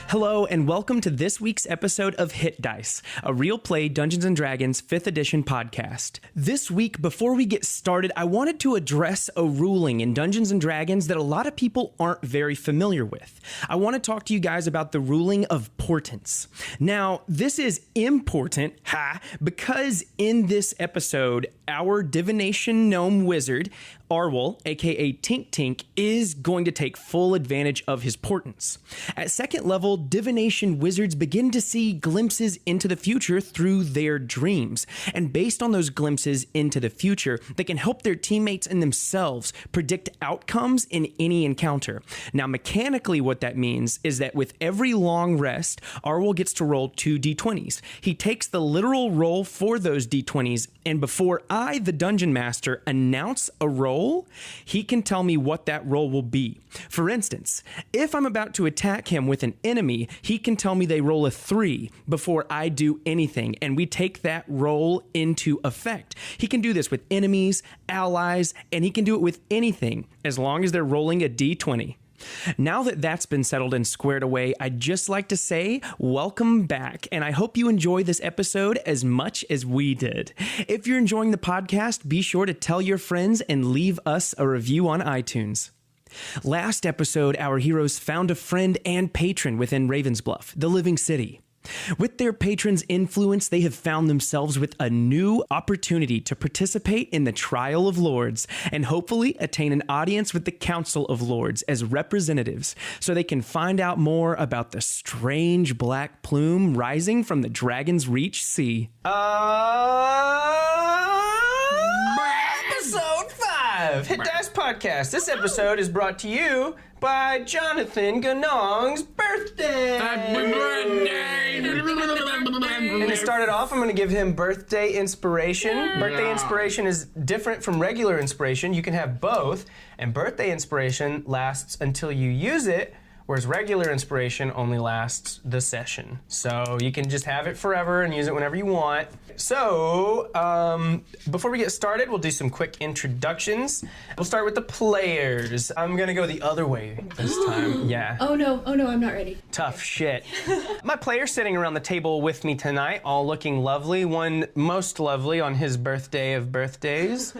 Hello, and welcome to this week's episode of Hit Dice, a real play Dungeons & Dragons 5th edition podcast. This week, before we get started, I wanted to address a ruling in Dungeons & Dragons that a lot of people aren't very familiar with. I want to talk to you guys about the ruling of portents. Now, this is important, because in this episode, our divination gnome wizard, Arwol, aka Tink Tink, is going to take full advantage of his portents. At second level, divination wizards begin to see glimpses into the future through their dreams. And based on those glimpses into the future, they can help their teammates and themselves predict outcomes in any encounter. Now, mechanically, what that means is that with every long rest, Arwol gets to roll 2 d20s. He takes the literal roll for those d20s, and before I, the dungeon master, announce a roll, he can tell me what that roll will be. For instance, if I'm about to attack him with an enemy, he can tell me they roll a 3 before I do anything, and we take that roll into effect. He can do this with enemies, allies, and he can do it with anything as long as they're rolling a d20. Now that that's been settled and squared away, I'd just like to say welcome back, and I hope you enjoy this episode as much as we did. If you're enjoying the podcast, be sure to tell your friends and leave us a review on iTunes. Last episode, our heroes found a friend and patron within Ravensbluff, the living city. With their patron's influence, they have found themselves with a new opportunity to participate in the Trial of Lords and hopefully attain an audience with the Council of Lords as representatives so they can find out more about the strange black plume rising from the Dragon's Reach Sea. Episode 5, Hit Dice Podcast. This episode is brought to you by Jonathan Ganong's birthday. Happy birthday! And to start it off, I'm going to give him birthday inspiration. Yeah. Birthday inspiration is different from regular inspiration. You can have both, and birthday inspiration lasts until you use it, whereas regular inspiration only lasts the session. So you can just have it forever and use it whenever you want. So, before we get started, we'll do some quick introductions. We'll start with the players. I'm gonna go the other way this time. Yeah. Oh no, I'm not ready. Tough shit. My players sitting around the table with me tonight, all looking lovely. One most lovely on his birthday of birthdays.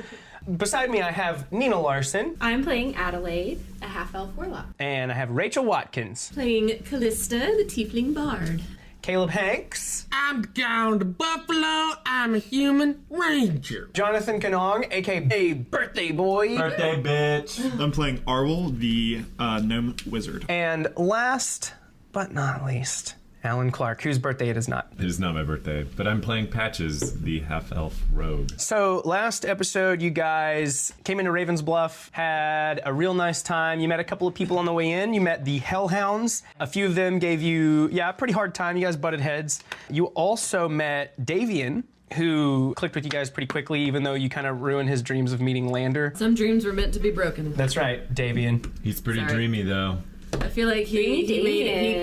Beside me, I have Nina Larson. I'm playing Adelaide, a half-elf warlock. And I have Rachel Watkins. Playing Callista, the tiefling bard. Caleb Hanks. I'm down to Buffalo. I'm a human ranger. Jonathan Kanong, aka Birthday Boy. Birthday bitch. I'm playing Arwol, the gnome wizard. And last but not least, Alan Clark, whose birthday it is not. It is not my birthday, but I'm playing Patches, the half-elf rogue. So last episode, you guys came into Ravensbluff, had a real nice time. You met a couple of people on the way in. You met the Hellhounds. A few of them gave you, a pretty hard time. You guys butted heads. You also met Davian, who clicked with you guys pretty quickly, even though you kind of ruined his dreams of meeting Lander. Some dreams were meant to be broken. That's right, Davian. He's pretty dreamy, though. I feel like he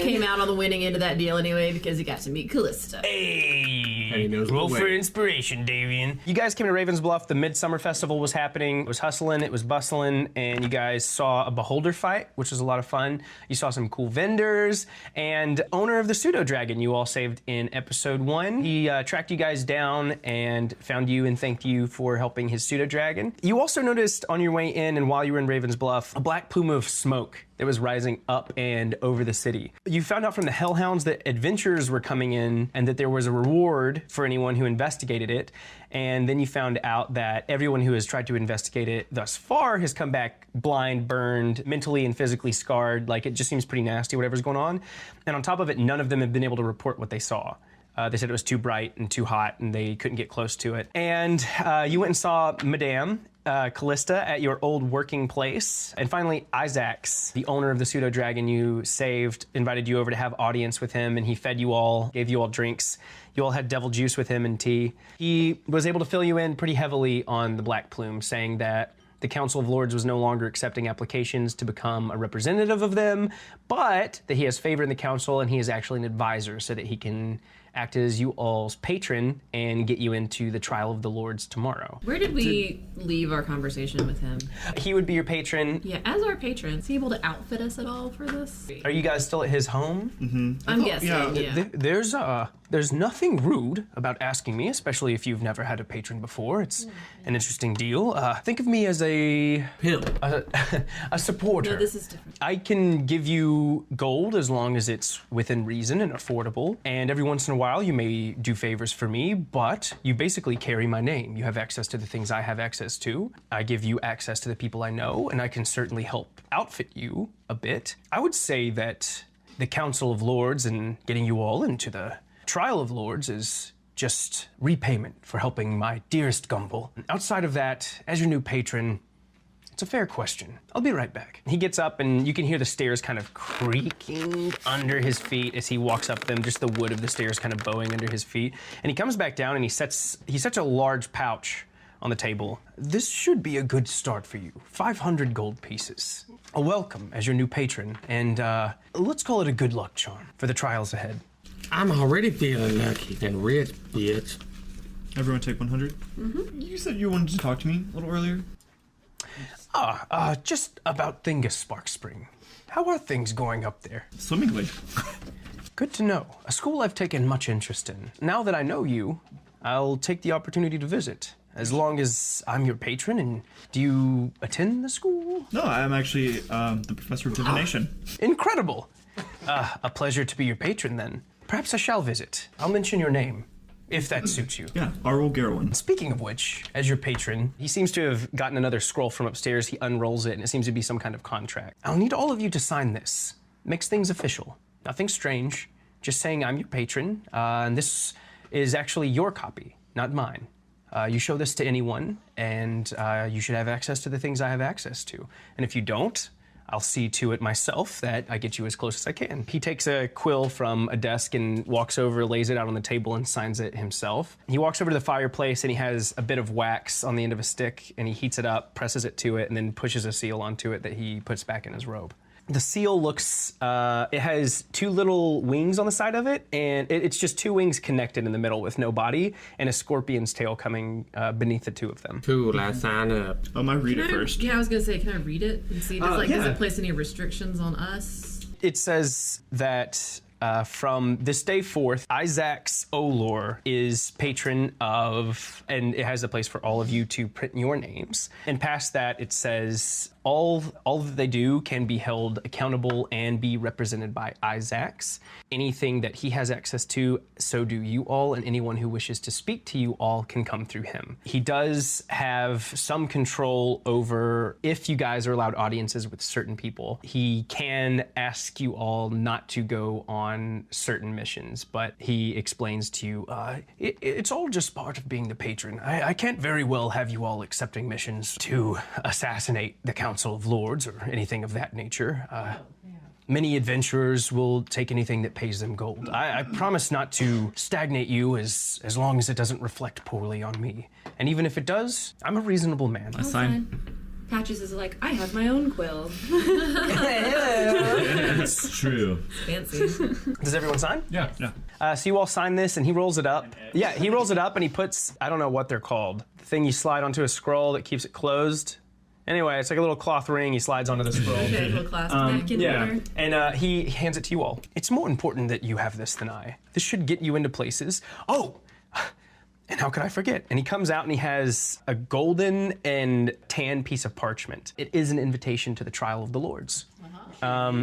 came out on the winning end of that deal anyway because he got to meet Callista. Hey, roll for inspiration, Davian. You guys came to Ravensbluff. The Midsummer Festival was happening. It was hustling, it was bustling, and you guys saw a beholder fight, which was a lot of fun. You saw some cool vendors, and owner of the pseudo dragon you all saved in episode 1. He tracked you guys down and found you and thanked you for helping his pseudo dragon. You also noticed on your way in and while you were in Ravensbluff, a black plume of smoke that was rising up and over the city. You found out from the Hellhounds that adventurers were coming in and that there was a reward for anyone who investigated it. And then you found out that everyone who has tried to investigate it thus far has come back blind, burned, mentally and physically scarred. Like, it just seems pretty nasty, whatever's going on. And on top of it, none of them have been able to report what they saw. They said it was too bright and too hot and they couldn't get close to it. And you went and saw Madame Callista at your old working place. And finally, Isaacs, the owner of the pseudo dragon you saved, invited you over to have audience with him, and he fed you all, gave you all drinks. You all had devil juice with him and tea. He was able to fill you in pretty heavily on the Black Plume, saying that the Council of Lords was no longer accepting applications to become a representative of them, but that he has favor in the council and he is actually an advisor so that he can act as you all's patron and get you into the trial of the lords tomorrow. Where did we leave our conversation with him? He would be your patron. Yeah, as our patron, is he able to outfit us at all for this? Are you guys still at his home? I'm guessing, yeah. There's nothing rude about asking me, especially if you've never had a patron before. It's an interesting deal. Think of me as a Pimp. a supporter. No, this is different. I can give you gold as long as it's within reason and affordable. And every once in a while, you may do favors for me, but you basically carry my name. You have access to the things I have access to. I give you access to the people I know, and I can certainly help outfit you a bit. I would say that the Council of Lords and getting you all into the Trial of Lords is just repayment for helping my dearest Gumble. Outside of that, as your new patron, it's a fair question. I'll be right back. He gets up and you can hear the stairs kind of creaking under his feet as he walks up them, just the wood of the stairs kind of bowing under his feet. And he comes back down and he sets a large pouch on the table. This should be a good start for you. 500 gold pieces. A welcome as your new patron, and let's call it a good luck charm for the trials ahead. I'm already feeling lucky and rich, bitch. Everyone take 100. You said you wanted to talk to me a little earlier. Just about Thingus Spark Spring. How are things going up there? Swimmingly. Good to know. A school I've taken much interest in. Now that I know you, I'll take the opportunity to visit. As long as I'm your patron. And do you attend the school? No, I'm actually the professor of divination. Incredible. A pleasure to be your patron then. Perhaps I shall visit. I'll mention your name, if that suits you. Yeah, Arwol Garowin. Speaking of which, as your patron, he seems to have gotten another scroll from upstairs. He unrolls it, and it seems to be some kind of contract. I'll need all of you to sign this. Makes things official. Nothing strange. Just saying I'm your patron, and this is actually your copy, not mine. You show this to anyone, and you should have access to the things I have access to. And if you don't, I'll see to it myself that I get you as close as I can. He takes a quill from a desk and walks over, lays it out on the table, and signs it himself. He walks over to the fireplace, and he has a bit of wax on the end of a stick, and he heats it up, presses it to it, and then pushes a seal onto it that he puts back in his robe. The seal looks, it has two little wings on the side of it, and it's just two wings connected in the middle with no body, and a scorpion's tail coming beneath the two of them. Cool, I sign up. I might read it first. Yeah, I was gonna say, can I read it and see? Does yeah. it place any restrictions on us? It says that from this day forth, Isaac's Olor is patron of, and it has a place for all of you to print your names. And past that, it says all that they do can be held accountable and be represented by Isaac's. Anything that he has access to, so do you all, and anyone who wishes to speak to you all can come through him. He does have some control over if you guys are allowed audiences with certain people. He can ask you all not to go on certain missions, but he explains to you, it's all just part of being the patron. I can't very well have you all accepting missions to assassinate the Council of Lords or anything of that nature. Many adventurers will take anything that pays them gold. I promise not to stagnate you as long as it doesn't reflect poorly on me. And even if it does, I'm a reasonable man. I sign. Patches is like, I have my own quill. It's true. Fancy. Does everyone sign? Yeah. So you all sign this, and he rolls it up. Yeah, he rolls it up, and he puts, I don't know what they're called, the thing you slide onto a scroll that keeps it closed. Anyway, it's like a little cloth ring he slides onto the scroll. Okay, little class back in order. And he hands it to you all. It's more important that you have this than I. This should get you into places. Oh, and how could I forget? And he comes out and he has a golden and tan piece of parchment. It is an invitation to the trial of the lords.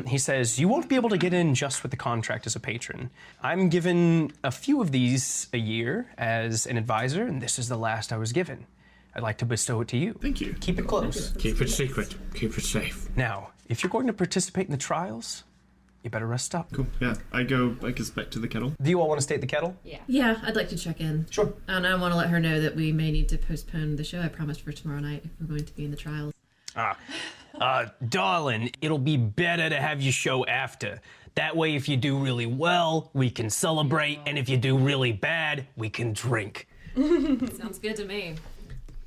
He says, you won't be able to get in just with the contract as a patron. I'm given a few of these a year as an advisor, and this is the last I was given. I'd like to bestow it to you. Thank you. Keep it close. Keep it secret. Keep it safe. Now, if you're going to participate in the trials, you better rest up. Cool. Yeah, I guess, back to the kettle. Do you all want to stay at the kettle? Yeah, I'd like to check in. Sure. And I want to let her know that we may need to postpone the show I promised for tomorrow night if we're going to be in the trials. Darling, it'll be better to have your show after. That way, if you do really well, we can celebrate, and if you do really bad, we can drink. Sounds good to me.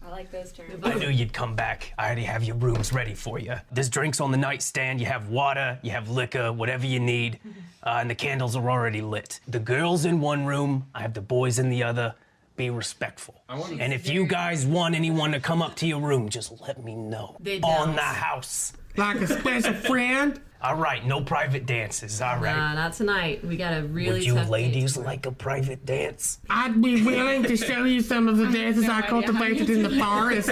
I like those terms. I knew you'd come back. I already have your rooms ready for you. There's drinks on the nightstand. You have water, you have liquor, whatever you need. And the candles are already lit. The girls in one room, I have the boys in the other. Be respectful. And if you guys want anyone to come up to your room, just let me know. They On don't. the house. Like a special friend? All right, no private dances. All right. Not tonight. We got a really Would you tough ladies date. like a private dance? I'd be willing to show you some of the dances I cultivated in the forest.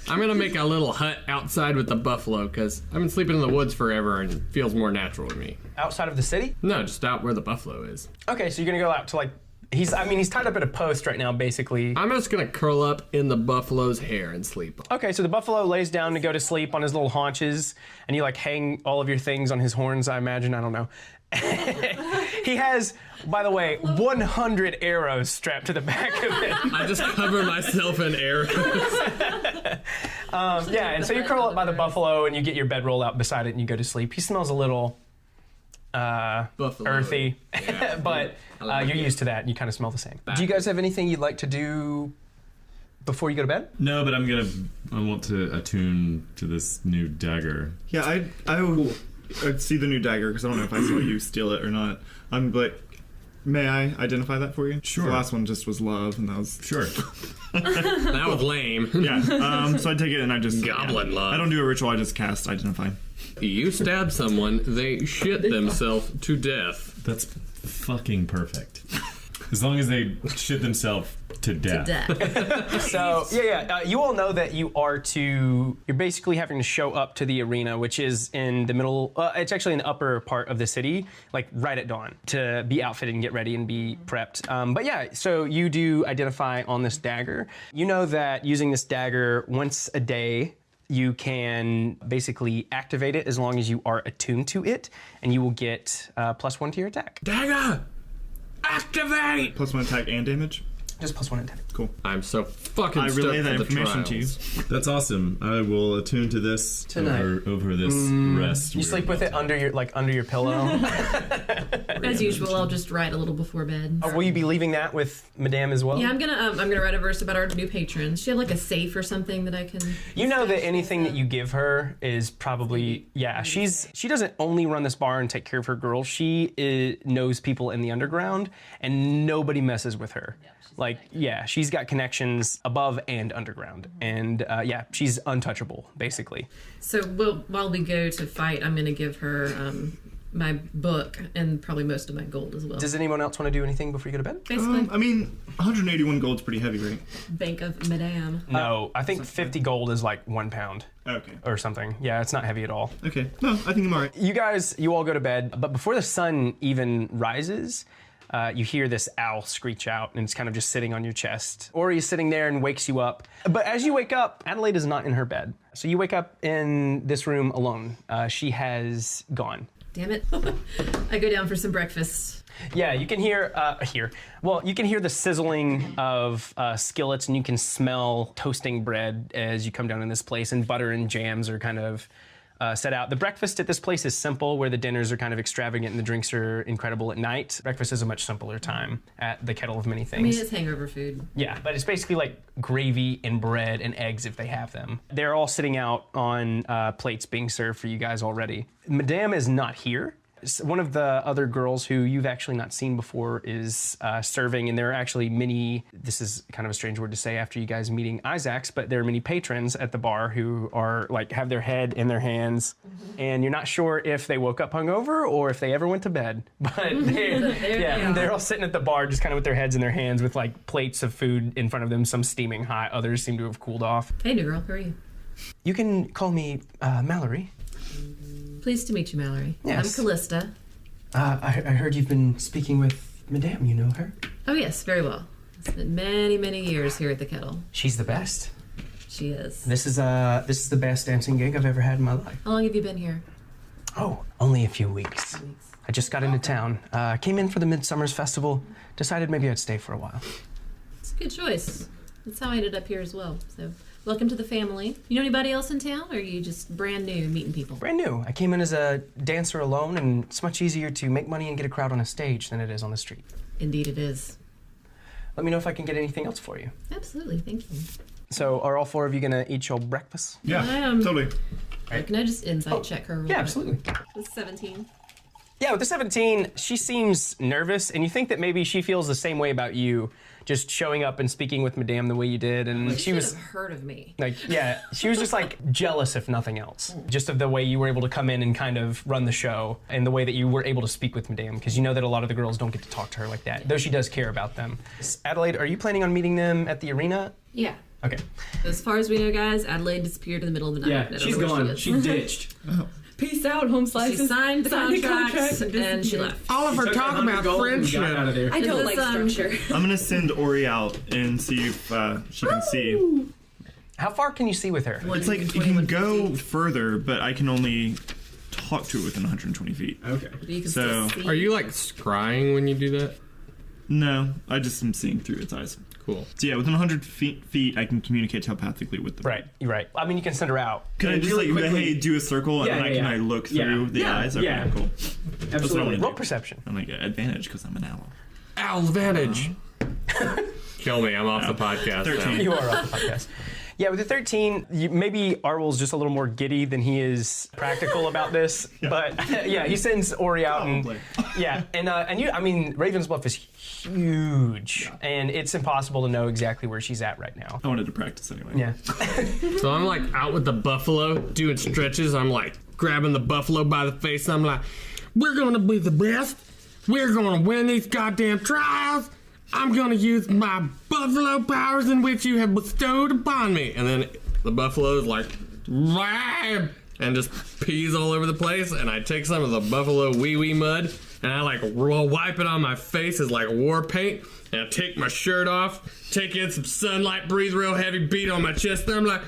I'm gonna make a little hut outside with the buffalo, because I've been sleeping in the woods forever and it feels more natural to me. Outside of the city? No, just out where the buffalo is. Okay, so you're gonna go out to like, he's tied up at a post right now, basically. I'm just gonna curl up in the buffalo's hair and sleep. Okay, so the buffalo lays down to go to sleep on his little haunches, and you like hang all of your things on his horns, I imagine, I don't know. He has, by the way, 100 arrows strapped to the back of it. I just cover myself in arrows. Yeah, and so you curl up by the buffalo and you get your bedroll out beside it and you go to sleep. He smells a little Buffalo. earthy, Yeah. but like you're it. used to that and you kind of smell the same. Do you guys have anything you'd like to do before you go to bed? No, but I want to attune to this new dagger. Yeah, I'd see the new dagger because I don't know if I saw you steal it or not. But may I identify that for you? Sure. The last one just was love, and that was Sure. That was lame. yeah. So I take it and I just Goblin love. I don't do a ritual. I just cast identify. You stab someone, they shit themselves to death. That's fucking perfect. As long as they shit themselves to death. So you all know that you're basically having to show up to the arena, which is in the middle. It's actually in the upper part of the city, like right at dawn, to be outfitted and get ready and be prepped. But yeah, so you do identify on this dagger. You know that using this dagger once a day, you can basically activate it as long as you are attuned to it, and you will get +1 to your attack. Dagger! Activate! +1 attack and damage. Just +1 attack. Cool. I'm so fucking I stoked relay that for the information to you. trials. That's awesome. I will attune to this Tonight. over this rest. You sleep with it under your pillow. As usual, I'll just write a little before bed. Will you be leaving that with Madame as well? Yeah, I'm gonna write a verse about our new patrons. She have like a safe or something that I can. You know that anything that you give her is probably she doesn't only run this bar and take care of her girls. She knows people in the underground and nobody messes with her. She's got connections above and underground, and she's untouchable basically. So while we go to fight, I'm gonna give her my book and probably most of my gold as well. Does anyone else want to do anything before you go to bed? Basically, I mean, 181 gold's pretty heavy, right? Bank of Madame. No, I think 50 gold is like 1 pound Okay. or something. Yeah, it's not heavy at all. Okay. No, I think I'm alright. You all go to bed, but before the sun even rises, you hear this owl screech out, and it's kind of just sitting on your chest. Or he's sitting there and wakes you up. But as you wake up, Adelaide is not in her bed. So you wake up in this room alone. She has gone. Damn it! I go down for some breakfast. Yeah, you can hear you can hear the sizzling of skillets, and you can smell toasting bread as you come down in this place, and butter and jams are kind of set out. The breakfast at this place is simple, where the dinners are kind of extravagant and the drinks are incredible at night. Breakfast is a much simpler time at the Kettle of Many I Things. mean, it's hangover food. Yeah, but it's basically like gravy and bread and eggs if they have them. They're all sitting out on plates being served for you guys already. Madame is not here. One of the other girls who you've actually not seen before is serving, and there are actually many, this is kind of a strange word to say after you guys meeting Isaacs, but there are many patrons at the bar who are like, have their head in their hands, and you're not sure if they woke up hungover or if they ever went to bed. But they're all sitting at the bar just kind of with their heads in their hands with like plates of food in front of them, some steaming hot, others seem to have cooled off. Hey, new girl, how are you? You can call me Mallory. Pleased to meet you, Mallory. Yes. I'm Callista. I heard you've been speaking with Madame. You know her? Oh yes, very well. Spent many, many years here at the Kettle. She's the best. She is. This is the best dancing gig I've ever had in my life. How long have you been here? Oh, only a few weeks. I just got into town. Came in for the Midsummer's Festival. Decided maybe I'd stay for a while. It's a good choice. That's how I ended up here as well. So, welcome to the family. You know anybody else in town, or are you just brand new meeting people? Brand new. I came in as a dancer alone, and it's much easier to make money and get a crowd on a stage than it is on the street. Indeed it is. let me know if I can get anything else for you. Absolutely, thank you. So are all 4 of you gonna eat your breakfast? Yeah. Totally. Can I just insight check her real quick? Absolutely. It's 17. Yeah, with the 17, she seems nervous, and you think that maybe she feels the same way about you, just showing up and speaking with Madame the way you did, and she was heard of me. like, yeah, she was just like jealous, if nothing else, just of the way you were able to come in and kind of run the show, and the way that you were able to speak with Madame, because you know that a lot of the girls don't get to talk to her like that, though she does care about them. Adelaide, are you planning on meeting them at the arena? Yeah. Okay. As far as we know, guys, Adelaide disappeared in the middle of the night. I Yeah, don't she's know where gone. She is. She ditched. Peace out, home She slices. signed the Signed the contracts contract and she left. All of her Took talk 100 about gold and friendship. got out of there. I don't Is like this, structure. I'm gonna send Ori out and see if she can see. How far can you see with her? It's like you can go further, but I can only talk to it within 120 feet. Okay. But you can So, still see. Are you like scrying when you do that? No, I just am seeing through its eyes. Cool. So yeah, within 100 feet, I can communicate telepathically with them. Right, you're right. I mean, you can send her out. Can I just really like, quickly- hey, do a circle and Yeah, then yeah, can yeah. I look Yeah. through the Yeah, eyes? Okay, yeah. cool. Absolutely. Roll perception. I'm like advantage because I'm an owl. Owl advantage. Kill me. I'm off the podcast 13. now. You are off the podcast. Yeah, with the 13, maybe Arwel's just a little more giddy than he is practical about this. But yeah, he sends Ori out, and Probably. yeah, and you, I mean, Raven's Bluff is huge, and it's impossible to know exactly where she's at right now. I wanted to practice anyway. Yeah, So I'm like out with the buffalo doing stretches. I'm like grabbing the buffalo by the face. I'm like, we're gonna be the best. We're gonna win these goddamn trials. I'm gonna use my buffalo powers in which you have bestowed upon me. And then the buffalo is like, "Rah!" and just pees all over the place. And I take some of the buffalo wee mud and I like wipe it on my face as like war paint. And I take my shirt off, take in some sunlight, breathe real heavy, beat on my chest. And I'm like,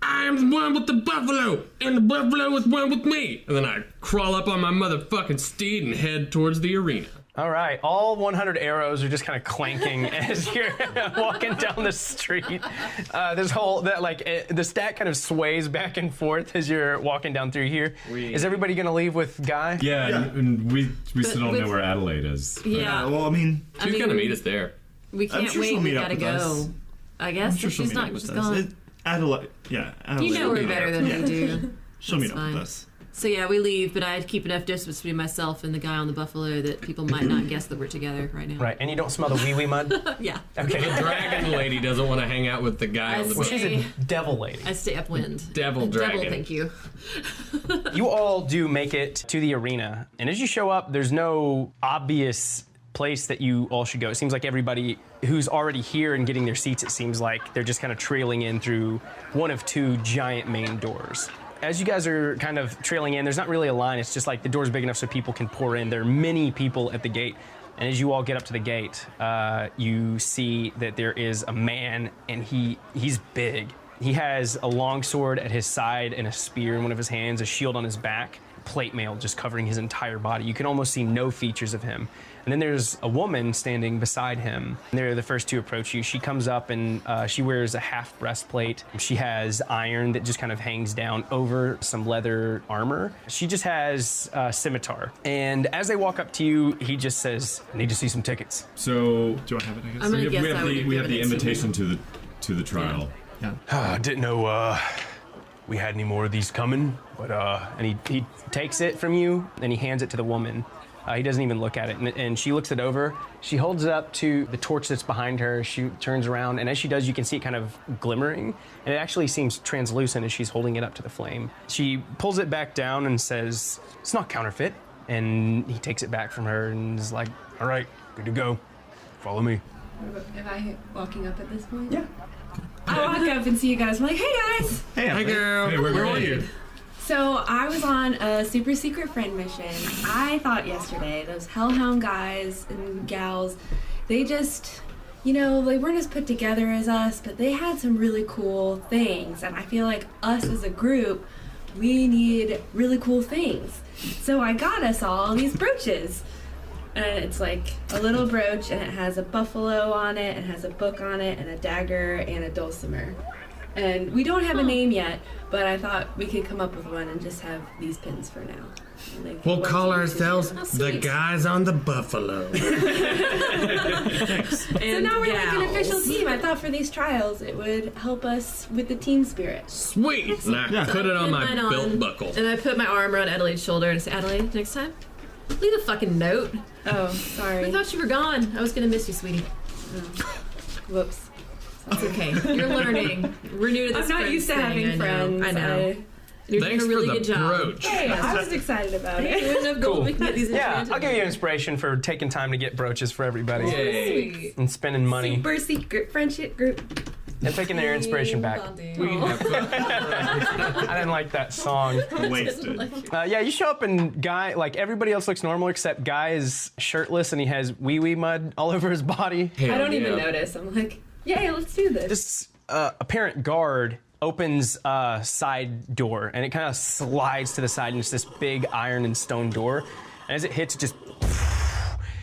I am one with the buffalo, and the buffalo is one with me. And then I crawl up on my motherfucking steed and head towards the arena. all right. All 100 arrows are just kind of clanking as you're walking down the street. The stack kind of sways back and forth as you're walking down through here. Is everybody gonna leave with Guy? Yeah, and we still don't know with- where Adelaide is. Yeah, Well, I mean, She's gonna meet us there. we can't sure wait. she'll We meet up gotta with go. us. I guess sure if she'll she's meet up not. with She's us. gone. Adelaide, Adelaide. You know will her be better there. than we do. She'll meet up fine. with us. So yeah, we leave, but I keep enough distance between myself and the guy on the buffalo that people might not guess that we're together right now. Right, and you don't smell the wee mud? Yeah. Okay. Dragon lady doesn't want to hang out with the guy on the Well, boat. she's a devil lady. I stay upwind. Devil dragon. Devil, thank you. You all do make it to the arena, and as you show up, there's no obvious place that you all should go. It seems like everybody who's already here and getting their seats, it seems like they're just kind of trailing in through one of 2 giant main doors. As you guys are kind of trailing in, there's not really a line. It's just like the door's big enough so people can pour in. There are many people at the gate. And as you all get up to the gate, you see that there is a man, and he's big. He has a long sword at his side and a spear in one of his hands, a shield on his back, plate mail just covering his entire body. You can almost see no features of him. And then there's a woman standing beside him. And they're the first to approach you. She comes up and she wears a half breastplate. She has iron that just kind of hangs down over some leather armor. She just has a scimitar. And as they walk up to you, he just says, I need to see some tickets. So Do I have it? I guess. I'm gonna we guess have I would the, have we have given the it to invitation him. to the trial. Yeah. I didn't know we had any more of these coming, but and he takes it from you and he hands it to the woman. He doesn't even look at it, and she looks it over. She holds it up to the torch that's behind her. She turns around, and as she does, you can see it kind of glimmering, and it actually seems translucent as she's holding it up to the flame. She pulls it back down and says, "It's not counterfeit," and he takes it back from her and is like, "All right, good to go. Follow me." Am I walking up at this point? Yeah. I walk up and see you guys. I'm like, hey guys. Hey, Hey Adelaide. girl. Hey, where Where are are you? you? So I was on a super secret friend mission. I thought yesterday those hellhound guys and gals, they just, they weren't as put together as us, but they had some really cool things. And I feel like us as a group, we need really cool things. So I got us all these brooches. And it's like a little brooch, and it has a buffalo on it, and has a book on it, and a dagger, and a dulcimer. And we don't have a name yet, but I thought we could come up with one and just have these pins for now. Like, We'll call ourselves Oh, the sweet. guys on the buffalo. So now we're like an official team. I thought for these trials it would help us with the team spirit. Sweet. And I put it on my Mine belt buckle. And I put my arm around Adelaide's shoulder and say, Adelaide, next time, leave a fucking note. Oh, sorry. I thought you were gone. I was gonna miss you, sweetie. Whoops. It's okay. You're learning. We're new to this. I'm not friends used to thing. having friends. I know. You're Thanks doing a really for the good job. brooch. Hey, I was excited about You it. wouldn't have gold. We can get these Yeah, enchanted. I'll give you inspiration for taking time to get brooches for everybody Sweet. and spending money Super secret friendship group. and taking their inspiration back. We have fun. I didn't like that song. Wasted. Yeah, you show up and Guy, like everybody else looks normal except Guy is shirtless and he has wee mud all over his body. I don't even Yeah. notice. I'm like, yay, let's do this. This apparent guard opens a side door and it kind of slides to the side and it's this big iron and stone door. And as it hits, it just.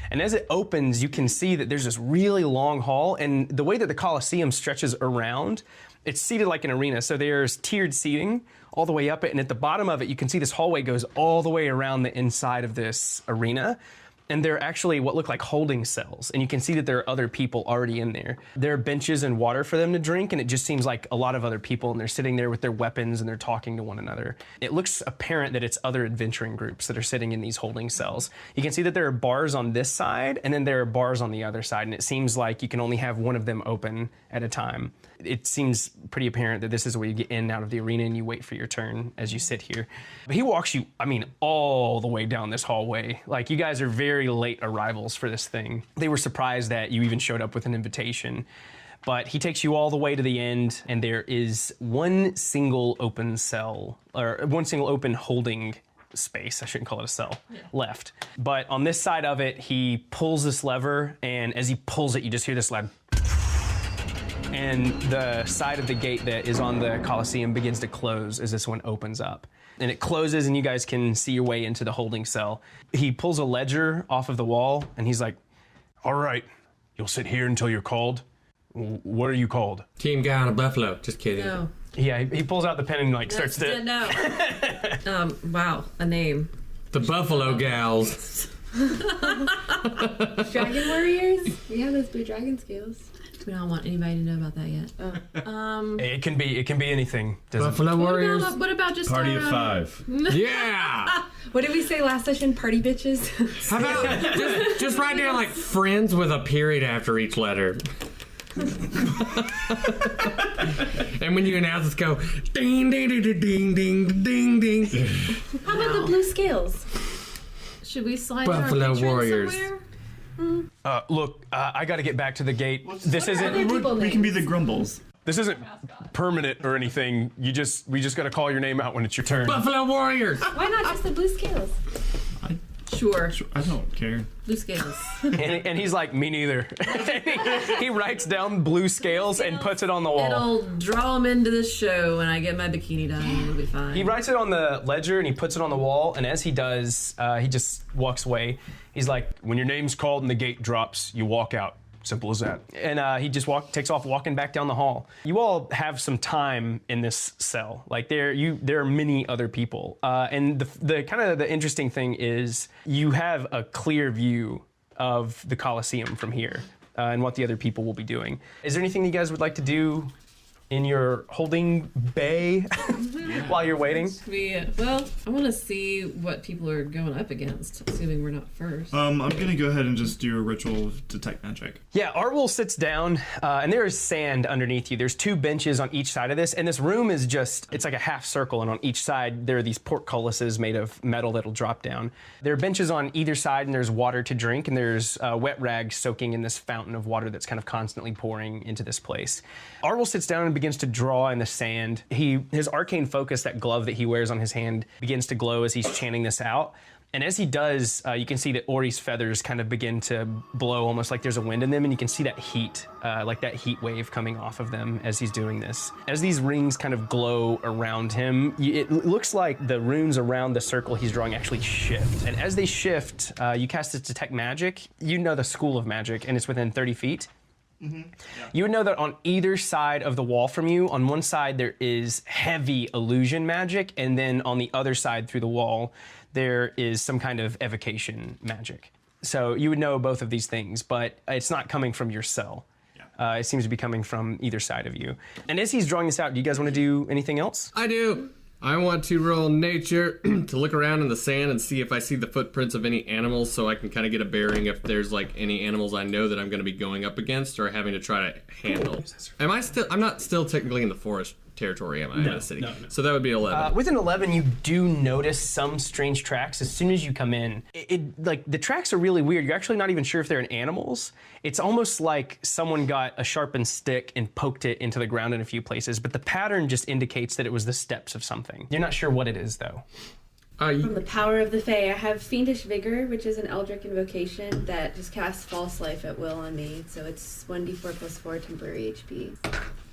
And as it opens, you can see that there's this really long hall, and the way that the Colosseum stretches around, it's seated like an arena. So there's tiered seating all the way up it, and at the bottom of it, you can see this hallway goes all the way around the inside of this arena. And they're actually what look like holding cells. And you can see that there are other people already in there. There are benches and water for them to drink, and it just seems like a lot of other people, and they're sitting there with their weapons and they're talking to one another. It looks apparent that it's other adventuring groups that are sitting in these holding cells. You can see that there are bars on this side, and then there are bars on the other side, and it seems like you can only have one of them open at a time. It seems pretty apparent that this is where you get in and out of the arena and you wait for your turn as you sit here. But he walks you, all the way down this hallway. Like, you guys are very late arrivals for this thing. They were surprised that you even showed up with an invitation. But he takes you all the way to the end, and there is one single open cell, or one single open holding space, I shouldn't call it a cell, left. But on this side of it, he pulls this lever, and as he pulls it, you just hear this loud. And the side of the gate that is on the Colosseum begins to close as this one opens up. And it closes and you guys can see your way into the holding cell. He pulls a ledger off of the wall and he's like, all right, you'll sit here until you're called. What are you called? Team guy on a buffalo. Just kidding. No. Yeah, he pulls out the pen and starts to... No. Wow, a name. The buffalo gals. Dragon warriors? We have those blue dragon scales. We don't want anybody to know about that yet. It can be anything. Buffalo warriors. What about just Party our, of 5. Yeah. What did we say last session? Party bitches? How about just write down like friends with a period after each letter. And when you announce it, go ding ding ding ding ding ding ding. How about the blue scales? Should we slide Buffalo our picture warriors. somewhere? Look, I got to get back to the gate. This other isn't people We can be names? the grumbles. this isn't permanent or anything. We just got to call your name out when it's your turn. Buffalo warriors. Why not just the blue scales? Sure. I don't care. Blue scales. And he's like, me neither. he writes down blue scales and puts it on the wall. It'll draw them into this show when I get my bikini done. It'll be fine. He writes it on the ledger and he puts it on the wall. And as he does, he just walks away. He's like, when your name's called and the gate drops, you walk out. Simple as that. And he just takes off walking back down the hall. You all have some time in this cell. Like there are many other people. And the kind of the interesting thing is you have a clear view of the Colosseum from here and what the other people will be doing. Is there anything you guys would like to do in your holding bay while you're waiting? Well, I want to see what people are going up against, assuming we're not first. I'm gonna go ahead and just do a ritual of detect magic. Yeah, Arwol sits down, and there is sand underneath you. There's 2 benches on each side of this, and this room is it's like a half circle, and on each side there are these portcullises made of metal that'll drop down. There are benches on either side, and there's water to drink, and there's wet rags soaking in this fountain of water that's kind of constantly pouring into this place. Arwol sits down and begins to draw in the sand. His arcane focus, that glove that he wears on his hand, begins to glow as he's chanting this out. And as he does, you can see that Ori's feathers kind of begin to blow almost like there's a wind in them, and you can see that heat, like that heat wave coming off of them as he's doing this. As these rings kind of glow around him, it looks like the runes around the circle he's drawing actually shift. And as they shift, you cast this Detect Magic. You know the School of Magic, and it's within 30 feet. You would know that on either side of the wall from you, on one side there is heavy illusion magic, and then on the other side through the wall, there is some kind of evocation magic. So you would know both of these things, but it's not coming from your cell. It seems to be coming from either side of you. And as he's drawing this out, do you guys want to do anything else? I do. I want to roll nature to look around in the sand and see if I see the footprints of any animals, so I can kind of get a bearing if there's like any animals I know that I'm going to be going up against or having to try to handle. I'm not still technically in the forest territory, am I? No, in the city. no. So that would be 11. With an 11, you do notice some strange tracks as soon as you come in. Like the tracks are really weird. You're actually not even sure if they're animals. It's almost like someone got a sharpened stick and poked it into the ground in a few places, but the pattern just indicates that it was the steps of something. You're not sure what it is, though. From the power of the Fae, I have Fiendish Vigor, which is an Eldritch invocation that just casts False Life at will on me. So it's 1d4 plus 4 temporary HP.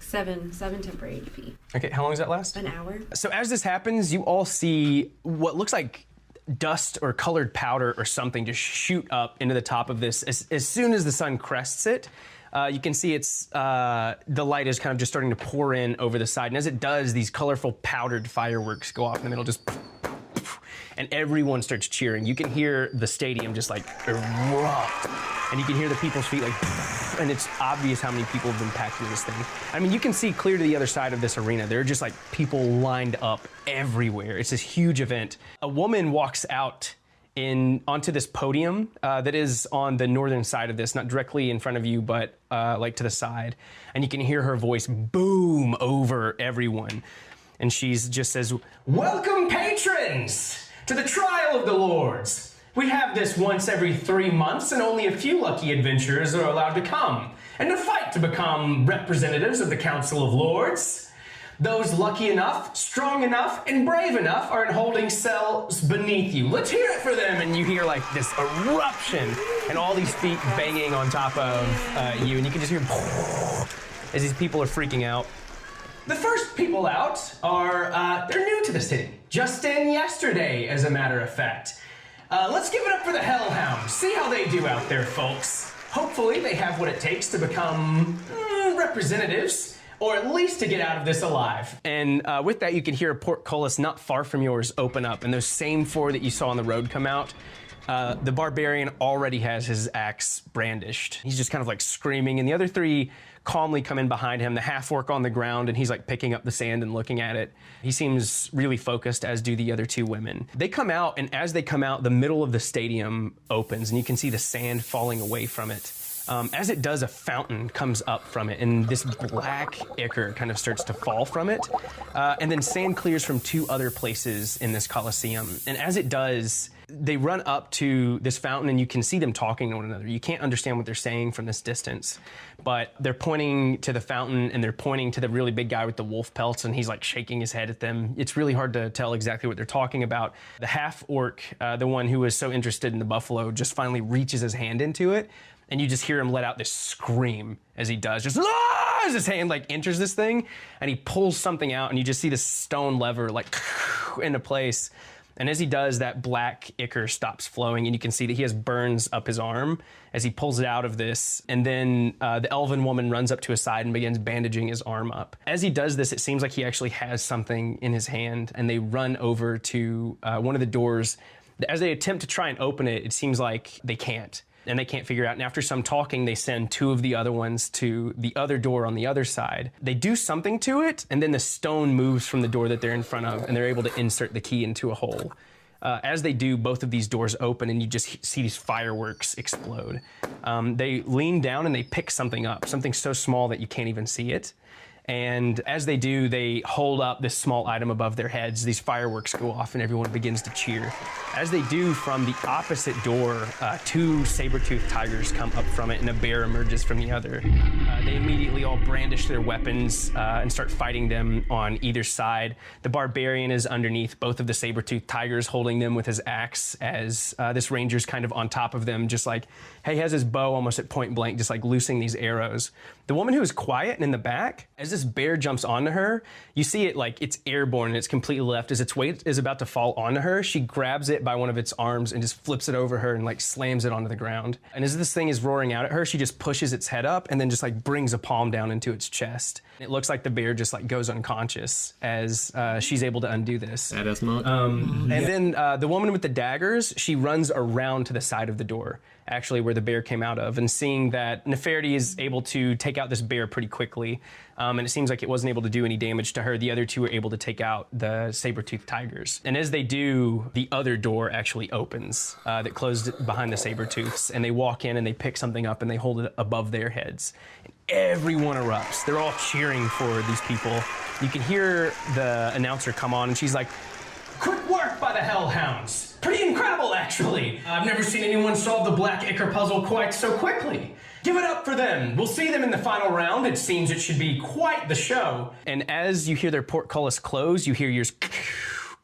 7 temporary HP. Okay, how long does that last? An hour. So as this happens, you all see what looks like dust or colored powder or something just shoot up into the top of this. As soon as the sun crests it, you can see it's the light is kind of just starting to pour in over the side. And as it does, these colorful powdered fireworks go off in the middle, just and everyone starts cheering. You can hear the stadium just like erupt, and you can hear the people's feet like, and it's obvious how many people have been packed through this thing. I mean, you can see clear to the other side of this arena. There are just like people lined up everywhere. It's this huge event. A woman walks out onto this podium that is on the northern side of this, not directly in front of you, but like to the side. And you can hear her voice boom over everyone. And she just says, "Welcome, patrons, to the trial of the lords. We have this once every 3 months, and only a few lucky adventurers are allowed to come and to fight to become representatives of the Council of Lords. Those lucky enough, strong enough, and brave enough are in holding cells beneath you. Let's hear it for them." And you hear like this eruption and all these feet banging on top of you, and you can just hear as these people are freaking out. The first people out are, they're new to the city. Just in yesterday, as a matter of fact. Let's give it up for the Hellhounds. See how they do out there, folks. Hopefully they have what it takes to become representatives, or at least to get out of this alive. And with that, you can hear a portcullis not far from yours open up, and those same 4 that you saw on the road come out. The barbarian already has his axe brandished. He's just kind of like screaming, and the other 3 calmly come in behind him, the half-orc on the ground, and he's like picking up the sand and looking at it. He seems really focused, as do the other 2 women. They come out, and as they come out, the middle of the stadium opens, and you can see the sand falling away from it. As it does, a fountain comes up from it, and this black ichor kind of starts to fall from it. And then sand clears from 2 other places in this Colosseum. And as it does, they run up to this fountain, and you can see them talking to one another. You can't understand what they're saying from this distance, but they're pointing to the fountain, and they're pointing to the really big guy with the wolf pelts, and he's like shaking his head at them. It's really hard to tell exactly what they're talking about. The half-orc, the one who was so interested in the buffalo, just finally reaches his hand into it, and you just hear him let out this scream as he does, just as his hand like enters this thing, and he pulls something out, and you just see this stone lever like into place. And as he does, that black ichor stops flowing, and you can see that he has burns up his arm as he pulls it out of this. And then the elven woman runs up to his side and begins bandaging his arm up. As he does this, it seems like he actually has something in his hand, and they run over to one of the doors. As they attempt to try and open it, it seems like they can't. And they can't figure it out. And after some talking, they send 2 of the other ones to the other door on the other side. They do something to it, and then the stone moves from the door that they're in front of, and they're able to insert the key into a hole. As they do, both of these doors open, and you just see these fireworks explode. They lean down and they pick something up, something so small that you can't even see it. And as they do, they hold up this small item above their heads. These fireworks go off, and everyone begins to cheer. As they do, from the opposite door, 2 saber-toothed tigers come up from it, and a bear emerges from the other. They immediately all brandish their weapons and start fighting them on either side. The barbarian is underneath both of the saber-toothed tigers, holding them with his axe, as this ranger's kind of on top of them, just like, he has his bow almost at point blank, just like loosing these arrows. The woman who is quiet and in the back, as this this bear jumps onto her, you see it like it's airborne and it's completely left. As its weight is about to fall onto her, she grabs it by one of its arms and just flips it over her and like slams it onto the ground. And as this thing is roaring out at her, she just pushes its head up and then just like brings a palm down into its chest. It looks like the bear just like goes unconscious as she's able to undo this. Badass monk. And then the woman with the daggers, she runs around to the side of the door, actually where the bear came out of, and seeing that Nefertiti is able to take out this bear pretty quickly, and it seems like it wasn't able to do any damage to her. The other two were able to take out the saber-toothed tigers. And as they do, the other door actually opens that closed behind the saber-tooths, and they walk in and they pick something up and they hold it above their heads. And everyone erupts. They're all cheering for these people. You can hear the announcer come on and she's like, "Quick work by the Hellhounds. Pretty incredible, actually. I've never seen anyone solve the Black Ichor puzzle quite so quickly. Give it up for them. We'll see them in the final round. It seems it should be quite the show." And as you hear their portcullis close, you hear yours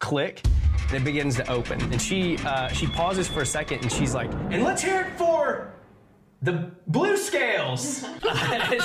click, and it begins to open. And she pauses for a second, and she's like, "And let's hear it for the Blue Scales."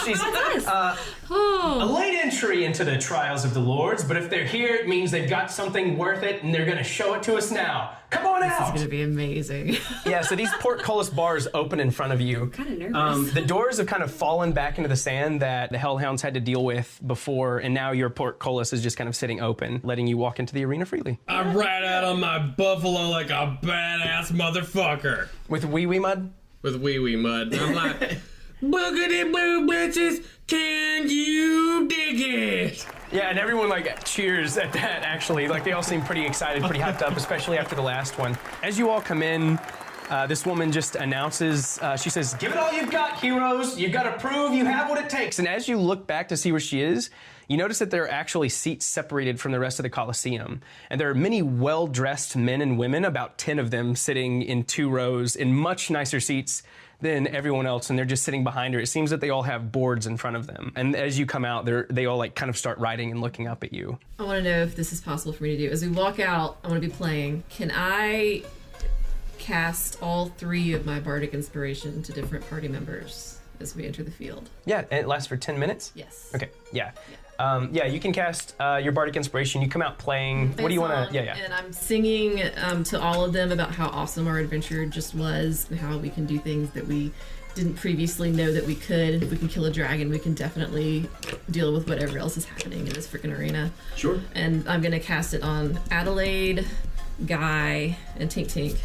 She's a late entry into the trials of the Lords, but if they're here, it means they've got something worth it, and they're going to show it to us now. Come on out. This is going to be amazing. Yeah, so these portcullis bars open in front of you. I'm kind of nervous. The doors have kind of fallen back into the sand that the Hellhounds had to deal with before, and now your portcullis is just kind of sitting open, letting you walk into the arena freely. I ride out on my buffalo like a badass motherfucker. With wee-wee mud? With wee-wee mud. I'm like, boogity boo bitches, can you dig it? Yeah, and everyone like cheers at that, actually. Like they all seem pretty excited, pretty hyped up, especially after the last one. As you all come in, this woman just announces, she says, "Give it all you've got, heroes. You've got to prove you have what it takes." And as you look back to see where she is, you notice that there are actually seats separated from the rest of the Colosseum. And there are many well-dressed men and women, about 10 of them, sitting in 2 rows in much nicer seats than everyone else, and they're just sitting behind her. It seems that they all have boards in front of them. And as you come out, they all like kind of start riding and looking up at you. I want to know if this is possible for me to do. As we walk out, I want to be playing. Can I cast all 3 of my bardic inspiration to different party members as we enter the field? Yeah, and it lasts for 10 minutes? Yes. Okay, yeah. Yeah, you can cast your bardic inspiration. You come out playing. What do you want to? Yeah. And I'm singing to all of them about how awesome our adventure just was and how we can do things that we didn't previously know that we could. If we can kill a dragon, we can definitely deal with whatever else is happening in this freaking arena. Sure. And I'm gonna cast it on Adelaide, Guy, and Tink Tink.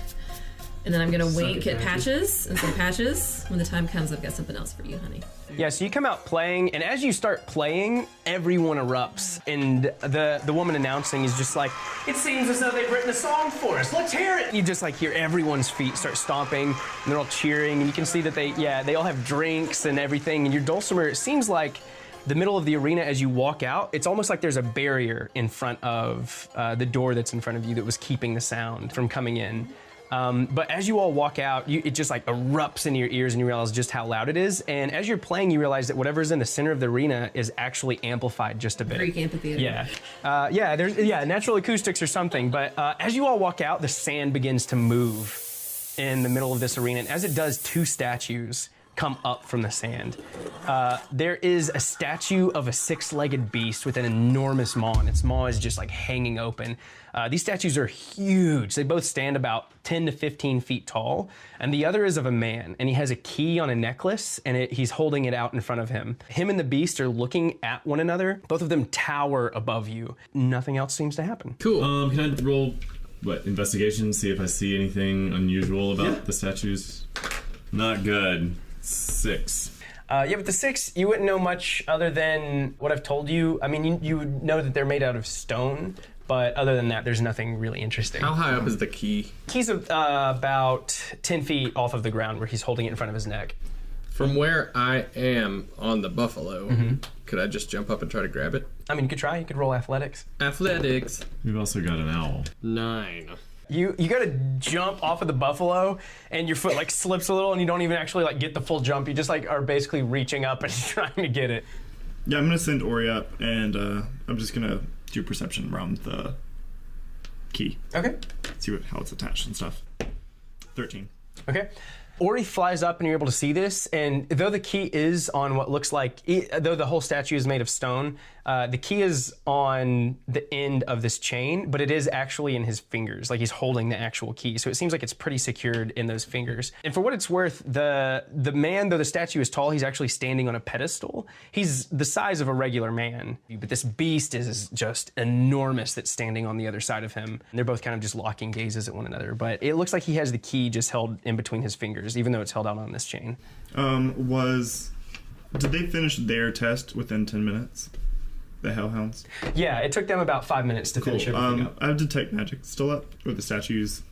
And then I'm gonna wink at Patches and say, "Patches, when the time comes, I've got something else for you, honey." Yeah, so you come out playing, and as you start playing, everyone erupts, and the woman announcing is just like, "It seems as though they've written a song for us. Let's hear it." You just like hear everyone's feet start stomping, and they're all cheering, and you can see that they all have drinks and everything, and your dulcimer, it seems like the middle of the arena as you walk out, it's almost like there's a barrier in front of the door that's in front of you that was keeping the sound from coming in. But as you all walk out, it just like erupts in your ears and you realize just how loud it is. And as you're playing, you realize that whatever's in the center of the arena is actually amplified just a bit. Greek amphitheater. Yeah. There's natural acoustics or something. But as you all walk out, the sand begins to move in the middle of this arena. And as it does, 2 statues come up from the sand. There is a statue of a 6-legged beast with an enormous maw, and its maw is just like hanging open. These statues are huge. They both stand about 10 to 15 feet tall, and the other is of a man, and he has a key on a necklace, and he's holding it out in front of him. Him and the beast are looking at one another. Both of them tower above you. Nothing else seems to happen. Cool. Can I roll, investigation, see if I see anything unusual about the statues? Not good. 6. With the 6, you wouldn't know much other than what I've told you. I mean, you would know that they're made out of stone, but other than that, there's nothing really interesting. How high up is the key? Key's about 10 feet off of the ground where he's holding it in front of his neck. From where I am on the buffalo, could I just jump up and try to grab it? I mean, you could try. You could roll athletics. Athletics. We've also got an owl. 9. You gotta jump off of the buffalo, and your foot like slips a little, and you don't even actually like get the full jump. You just like are basically reaching up and trying to get it. Yeah, I'm gonna send Ori up, and I'm just gonna do perception around the key. Okay. See how it's attached and stuff. 13. Okay. Ori flies up and you're able to see this, and though the key is on what looks like, though the whole statue is made of stone, the key is on the end of this chain, but it is actually in his fingers, like he's holding the actual key. So it seems like it's pretty secured in those fingers. And for what it's worth, the man, though the statue is tall, he's actually standing on a pedestal. He's the size of a regular man, but this beast is just enormous that's standing on the other side of him. And they're both kind of just locking gazes at one another, but it looks like he has the key just held in between his fingers, even though it's held out on this chain. Did they finish their test within 10 minutes? The Hellhounds? Yeah, it took them about 5 minutes to finish everything up. I have Detect Magic still up. Or the statues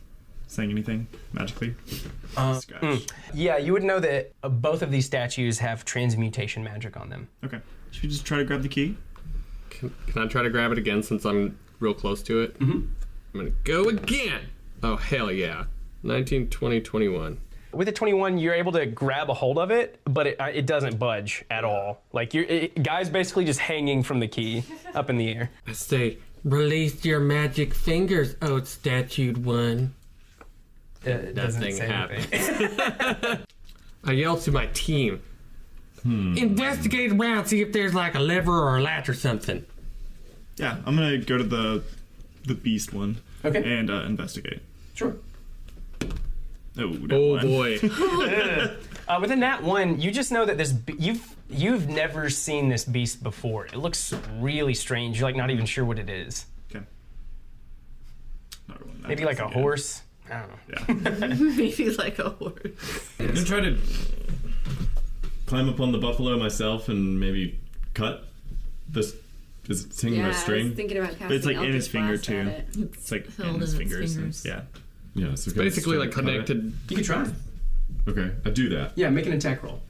saying anything magically? Yeah, you would know that both of these statues have transmutation magic on them. Okay. Should we just try to grab the key? Can I try to grab it again since I'm real close to it? Mm-hmm. I'm gonna go again. Oh, hell yeah. 19, 20, 21. With the 21, you're able to grab a hold of it, but it doesn't budge at all. Like, guy's basically just hanging from the key up in the air. I say, release your magic fingers, oh statued one. It doesn't say anything. I yell to my team. Investigate around, see if there's like a lever or a latch or something. Yeah, I'm gonna go to the beast one. Okay. And investigate. Sure. Oh boy. Within that one, you just know that you've never seen this beast before. It looks really strange. You're like not even sure what it is. Okay. Maybe like a horse. I don't know. Yeah. Maybe like a horse. I'm gonna try to climb up on the buffalo myself and maybe cut this. Is it hanging by a I string? was thinking about casting It's like in his Eldritch finger Blast too. at it. It's like held in his in its fingers. fingers. Yeah. Yeah, so Basically like connected. You could try. Okay, I do that. Yeah, make an attack roll.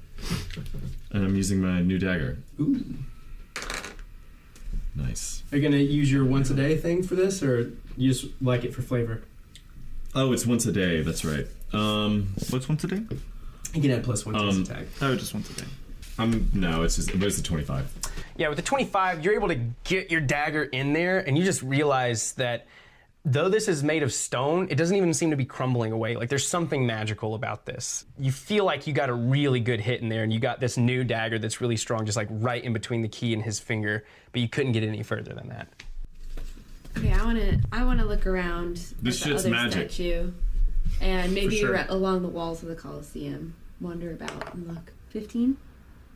And I'm using my new dagger. Ooh. Nice. Are you gonna use your once a day thing for this, or you just like it for flavor? Oh, it's once a day. That's right. What's once a day? You can add +1 to his attack. Oh, just once a day. No, it's just, but it's a 25. Yeah, with the 25, you're able to get your dagger in there, and you just realize that though this is made of stone, it doesn't even seem to be crumbling away. Like, there's something magical about this. You feel like you got a really good hit in there, and you got this new dagger that's really strong, just like right in between the key and his finger, but you couldn't get any further than that. Okay, I wanna look around This at the shit's other magic. statue, and maybe sure. along the walls of the Colosseum, wander about and look. 15.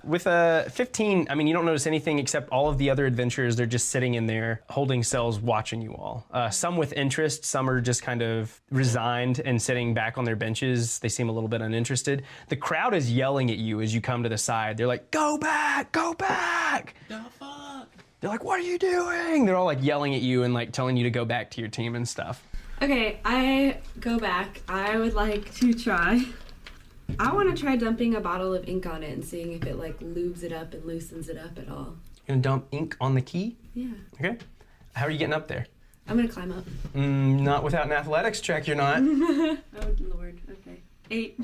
With a 15, I mean, you don't notice anything except all of the other adventurers. They're just sitting in there, holding cells, watching you all. Some with interest, some are just kind of resigned and sitting back on their benches. They seem a little bit uninterested. The crowd is yelling at you as you come to the side. They're like, "Go back! Go back!" The fuck? They're like, "What are you doing?" They're all like yelling at you and like telling you to go back to your team and stuff. Okay, I go back. I would like to try. I want to try dumping a bottle of ink on it and seeing if it like lubes it up and loosens it up at all. You're gonna dump ink on the key? Yeah. Okay. How are you getting up there? I'm gonna climb up. Not without an athletics check, you're not. Oh Lord. Okay. 8.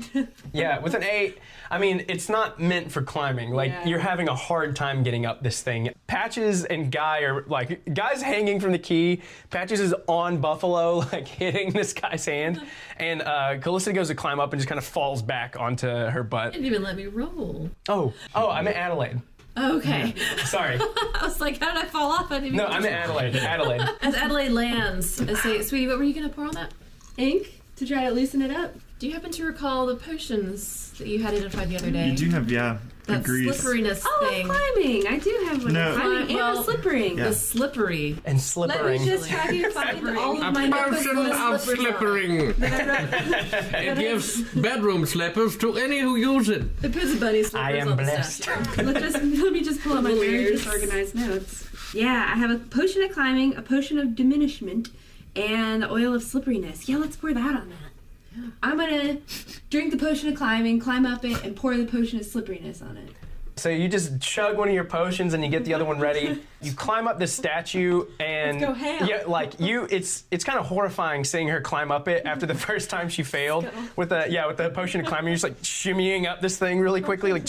Yeah, with an 8, I mean, it's not meant for climbing. Like, Yeah. you're having a hard time getting up this thing. Patches and Guy are, like, Guy's hanging from the key. Patches is on Buffalo, like, hitting this guy's hand. And Callista goes to climb up and just kind of falls back onto her butt. Didn't even let me roll. Oh, I meant Adelaide. Okay. Sorry. I was like, how did I fall off? I didn't No, even I meant Adelaide. Adelaide. As Adelaide lands, I say, sweetie, what were you going to pour on that? Ink to try to loosen it up. Do you happen to recall the potions that you had identified the other day? You do have, yeah, that grease. slipperiness Oh, thing. climbing. I do have one. No. Climbing Well, and a slippering. Yeah. The slippery. And Let me slippering. just have you find all A of my notebooks potion full of slippers on. slippering. It gives bedroom slippers to any who use it. It puts a bunny slippers I am on the blessed. statue. Let me just pull out my very Weird. disorganized notes. Yeah, I have a potion of climbing, a potion of diminishment, and the oil of slipperiness. Yeah, let's pour that on that. I'm gonna drink the potion of climbing, climb up it, and pour the potion of slipperiness on it. So you just chug one of your potions and you get the other one ready. You climb up this statue and Let's go ham. yeah, like it's kind of horrifying seeing her climb up it after the first time she failed with the potion of climbing. You're just like shimmying up this thing really quickly, like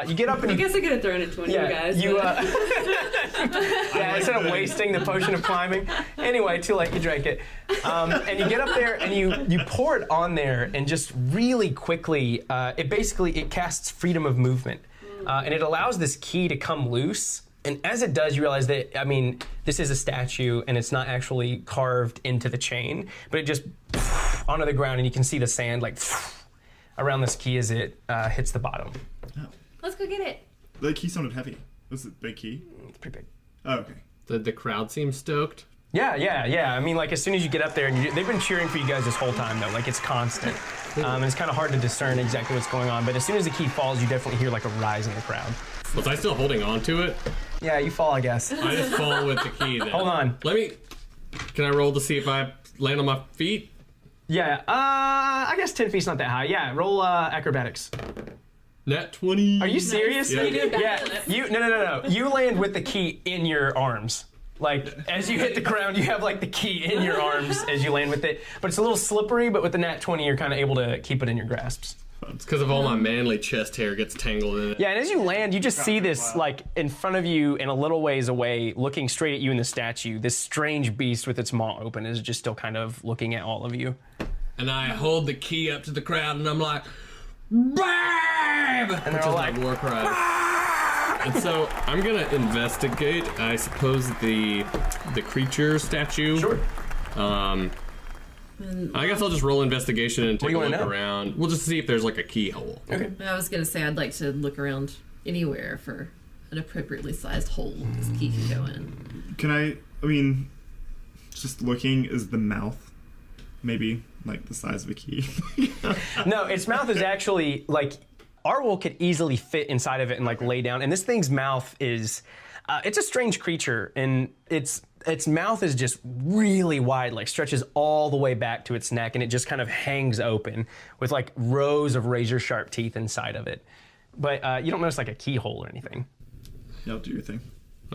you get up and I you, guess I could have thrown it to one of you guys. you but- yeah, instead of wasting the potion of climbing, Anyway, too late, you drank it. And you get up there and you pour it on there, and just really quickly, it casts freedom of movement. And it allows this key to come loose. And as it does, you realize that, this is a statue and it's not actually carved into the chain, but it just onto the ground, and you can see the sand like around this key as it hits the bottom. Oh. Let's go get it. The key sounded heavy. Was it a big key? It's pretty big. Oh, okay. Did the crowd seem stoked? Yeah. As soon as you get up there, and they've been cheering for you guys this whole time, though. Like, it's constant. And it's kind of hard to discern exactly what's going on. But as soon as the key falls, you definitely hear like a rise in the crowd. Was I still holding on to it? Yeah, you fall, I guess. I just fall with the key then. Hold on. Can I roll to see if I land on my feet? Yeah, I guess 10 feet's not that high. Yeah, roll acrobatics. Nat 20. Are you serious? Yeah. No. You land with the key in your arms. Like, as you hit the ground, you have like the key in your arms as you land with it. But it's a little slippery, but with the nat 20, you're kind of able to keep it in your grasps. It's because of all my manly chest hair gets tangled in it. Yeah, and as you land, you just see this, like, in front of you and a little ways away, looking straight at you in the statue. This strange beast with its maw open is just still kind of looking at all of you. And I hold the key up to the crowd, and I'm like, BAM! And they're all like, my war cry. And so I'm going to investigate, I suppose, the creature statue. Sure. I guess I'll just roll investigation and take a look know? around. We'll just see if there's like a keyhole. Okay. I was gonna say I'd like to look around anywhere for an appropriately sized hole this key can go in. Can just looking, is the mouth maybe like the size of a key? No, its mouth is actually, like, Arwol could easily fit inside of it and, like, lay down. And this thing's mouth is, it's a strange creature, and its mouth is just really wide, like stretches all the way back to its neck, and it just kind of hangs open with like rows of razor sharp teeth inside of it. But you don't notice like a keyhole or anything. Yeah, do your thing.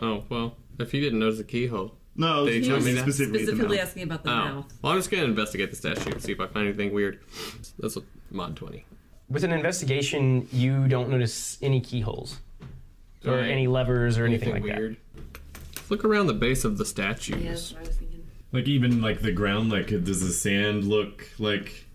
Oh, well, if you didn't notice the keyhole. No, They told me that? specifically the mouth. Asking about the mouth. Well, I'm just going to investigate the statue and see if I find anything weird. That's a mod 20. With an investigation, you don't notice any keyholes or Alright. any levers or anything like weird. Look around the base of the statues. Yeah, that's what I was thinking. Like, even like the ground, like, does the sand look like?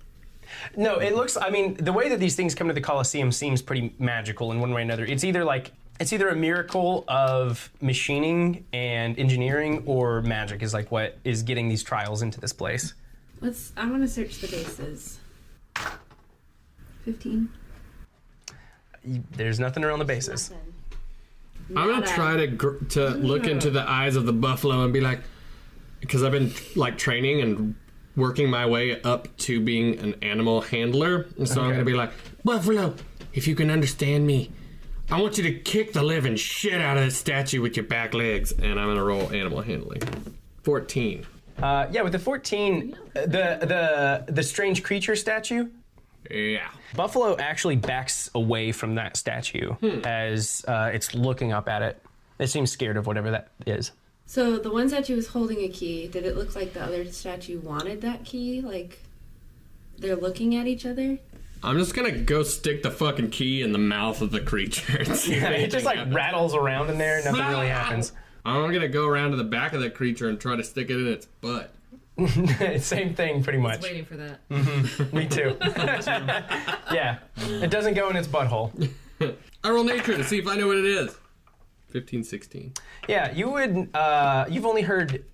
that. No, it looks, the way that these things come to the Colosseum seems pretty magical in one way or another. It's either a miracle of machining and engineering, or magic is like what is getting these trials into this place. I want to search the bases. 15. There's nothing around the bases. Nothing. I'm gonna try to look into the eyes of the buffalo and be like, because I've been like training and working my way up to being an animal handler, and so I'm gonna be like, Buffalo, if you can understand me, I want you to kick the living shit out of this statue with your back legs, and I'm gonna roll animal handling. 14. Yeah, with the 14, the strange creature statue. Yeah. Buffalo actually backs away from that statue as it's looking up at it. It seems scared of whatever that is. So the one statue was holding a key. Did it look like the other statue wanted that key? Like they're looking at each other? I'm just gonna go stick the fucking key in the mouth of the creature. And see if Yeah, it anything just like happens. rattles around in there. Nothing really happens. I'm gonna go around to the back of that creature and try to stick it in its butt. Same thing, pretty I much. was waiting for that. Me too. Yeah, it doesn't go in its butthole. I roll nature to see if I know what it is. 15, 16. Yeah, you would. You've only heard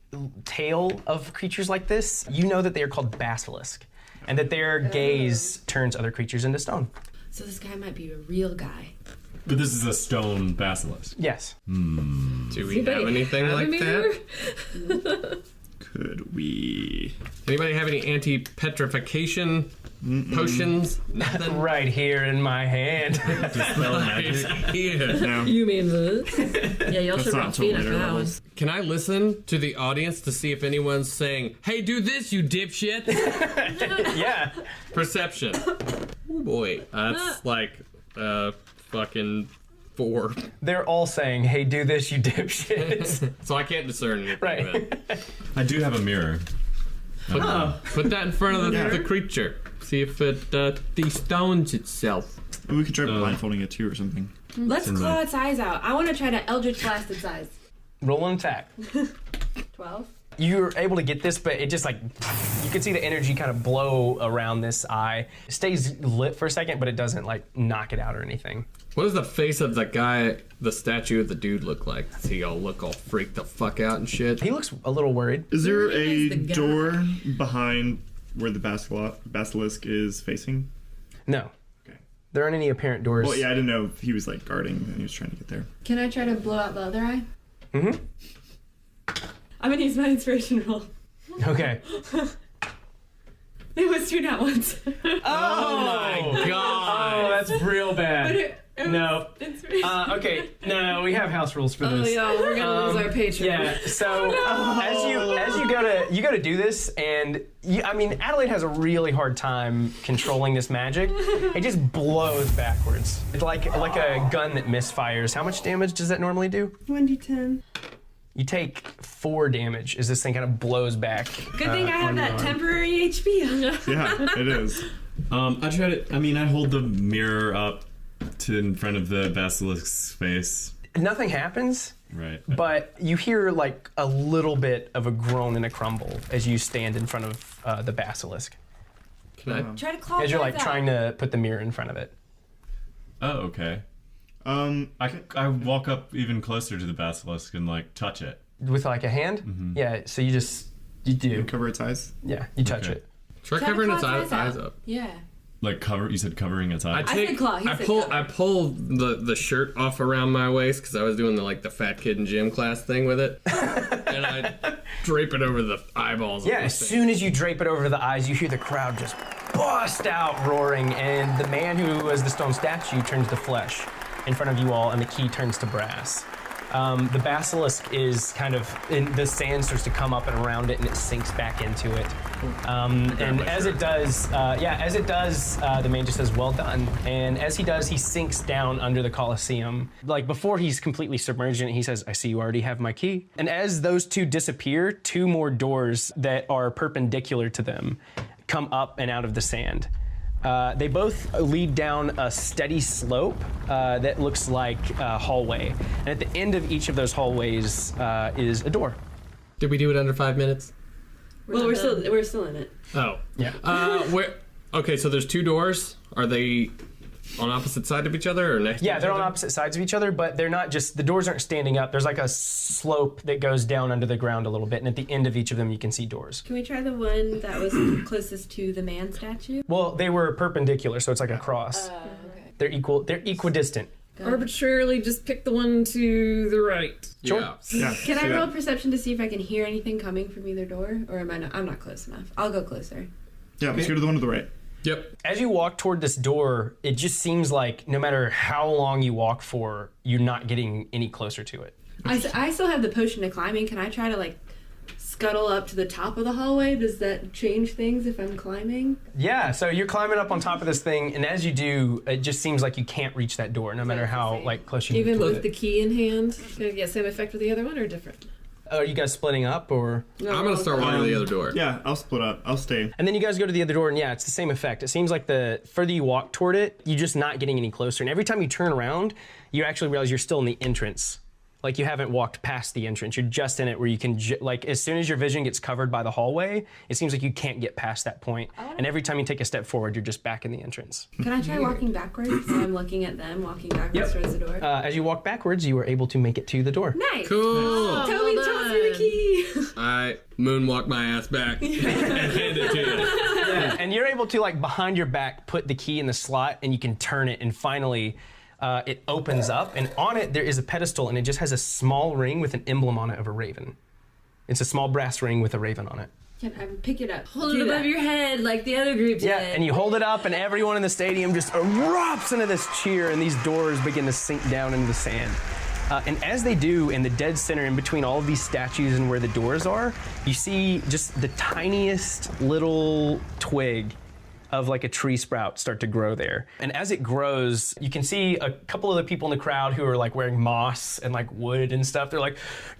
tale of creatures like this. You know that they are called basilisk, and that their gaze turns other creatures into stone. So this guy might be a real guy. But this is a stone basilisk. Yes. Do we have anything like that? Could we? Anybody have any anti-petrification potions? Nothing. Right here in my hand. Here. No. You mean this? Yeah, y'all should not rock Fina till for later that one. levels. Can I listen to the audience to see if anyone's saying, "Hey, do this, you dipshit"? Yeah. Perception. Oh boy, that's like fucking 4. They're all saying, "Hey, do this, you dipshits." So I can't discern anything. Right. Then. I do have a mirror. Put that in front of the creature. See if it de-stones itself. Maybe we could try blindfolding it too or something. Let's claw its eyes out. I want to try to Eldritch Blast its eyes. Roll an attack. 12. You're able to get this, but it just like, you can see the energy kind of blow around this eye. It stays lit for a second, but it doesn't like knock it out or anything. What does the face of the guy, the statue of the dude look like? Does he all look all freaked the fuck out and shit? He looks a little worried. Is there Who is a the guy? door behind where the basilisk is facing? No. Okay. There aren't any apparent doors. Well, yeah, I didn't know if he was like guarding and he was trying to get there. Can I try to blow out the other eye? Mm-hmm. I'm gonna use my inspiration roll. Okay. It was 2 nat ones. Oh my God. Oh, that's real bad. It was No. inspiration. Okay. No, we have house rules for this. Oh yeah, we're gonna lose our patron. Yeah. So as you go to do this, and I mean, Adelaide has a really hard time controlling this magic. It just blows backwards. It's like a gun that misfires. How much damage does that normally do? 1d10. You take 4 damage as this thing kind of blows back. Good thing I have on your that arm. temporary HP. Yeah, it is. I hold the mirror up to in front of the basilisk's face. Nothing happens. Right. But you hear like a little bit of a groan and a crumble as you stand in front of the basilisk. Can I? Try to claw As you're like guys out. trying to put the mirror in front of it. Oh, okay. I walk up even closer to the basilisk and like touch it. With like a hand? Mm-hmm. Yeah, so you do. And cover its eyes. Yeah, you touch Okay. it. Try Try to covering claw its eyes up. Yeah. Like cover. You said covering its eyes. said claw, he said cover. I pull the shirt off around my waist because I was doing the fat kid in gym class thing with it, and I drape it over the eyeballs. Yeah, of as the soon as you drape it over the eyes, you hear the crowd just bust out roaring, and the man who was the stone statue turns to flesh in front of you all, and the key turns to brass. The basilisk is kind of, the sand starts to come up and around it, and it sinks back into it. And as it does, the man just says, "Well done." And as he does, he sinks down under the Colosseum. Like before he's completely submerged in it, he says, "I see you already have my key." And as those two disappear, 2 more doors that are perpendicular to them come up and out of the sand. They both lead down a steady slope that looks like a hallway. And at the end of each of those hallways is a door. Did we do it under 5 minutes? Well, we're still in it. Oh. Yeah. Okay, so there's 2 doors. Are they on opposite sides of each other or next to Yeah, each they're on other? opposite sides of each other, but they're not just, the doors aren't standing up. There's like a slope that goes down under the ground a little bit, and at the end of each of them you can see doors. Can we try the one that was closest to the man statue? Well, they were perpendicular, so it's like a cross. Okay. They're equidistant. Arbitrarily just pick the one to the right. Sure. Yeah. Yeah. Can I see roll that. perception to see if I can hear anything coming from either door? Or am I not? I'm not close enough. I'll go closer. Yeah, let's go to the one to the right. Yep. As you walk toward this door, it just seems like no matter how long you walk for, you're not getting any closer to it. I still have the potion of climbing. Can I try to scuttle up to the top of the hallway? Does that change things if I'm climbing? Yeah, so you're climbing up on top of this thing, and as you do, it just seems like you can't reach that door, no matter how close you Even get to with it. the key in hand, gonna get same effect with the other one or different? Are you guys splitting up, or? I'm gonna start walking to the other door. Yeah, I'll split up. I'll stay. And then you guys go to the other door, and yeah, it's the same effect. It seems like the further you walk toward it, you're just not getting any closer. And every time you turn around, you actually realize you're still in the entrance. Like you haven't walked past the entrance. You're just in it where you can, as soon as your vision gets covered by the hallway, it seems like you can't get past that point. And every time you take a step forward, you're just back in the entrance. Can I try walking backwards? So I'm looking at them, walking backwards towards the door. As you walk backwards, you are able to make it to the door. Nice. Cool. Toby well toss me the key. I moonwalk my ass back and hand it to you. And you're able to, behind your back, put the key in the slot, and you can turn it, and finally it opens up, and on it there is a pedestal, and it just has a small ring with an emblem on it of a raven. It's a small brass ring with a raven on it. Can I pick it up? Hold it above your head like the other group did. Yeah, and you hold it up, and everyone in the stadium just erupts into this cheer, and these doors begin to sink down into the sand. And as they do, in the dead center, in between all of these statues and where the doors are, you see just the tiniest little twig of a tree sprout start to grow there. And as it grows, you can see a couple of the people in the crowd who are wearing moss and wood and stuff. They're like,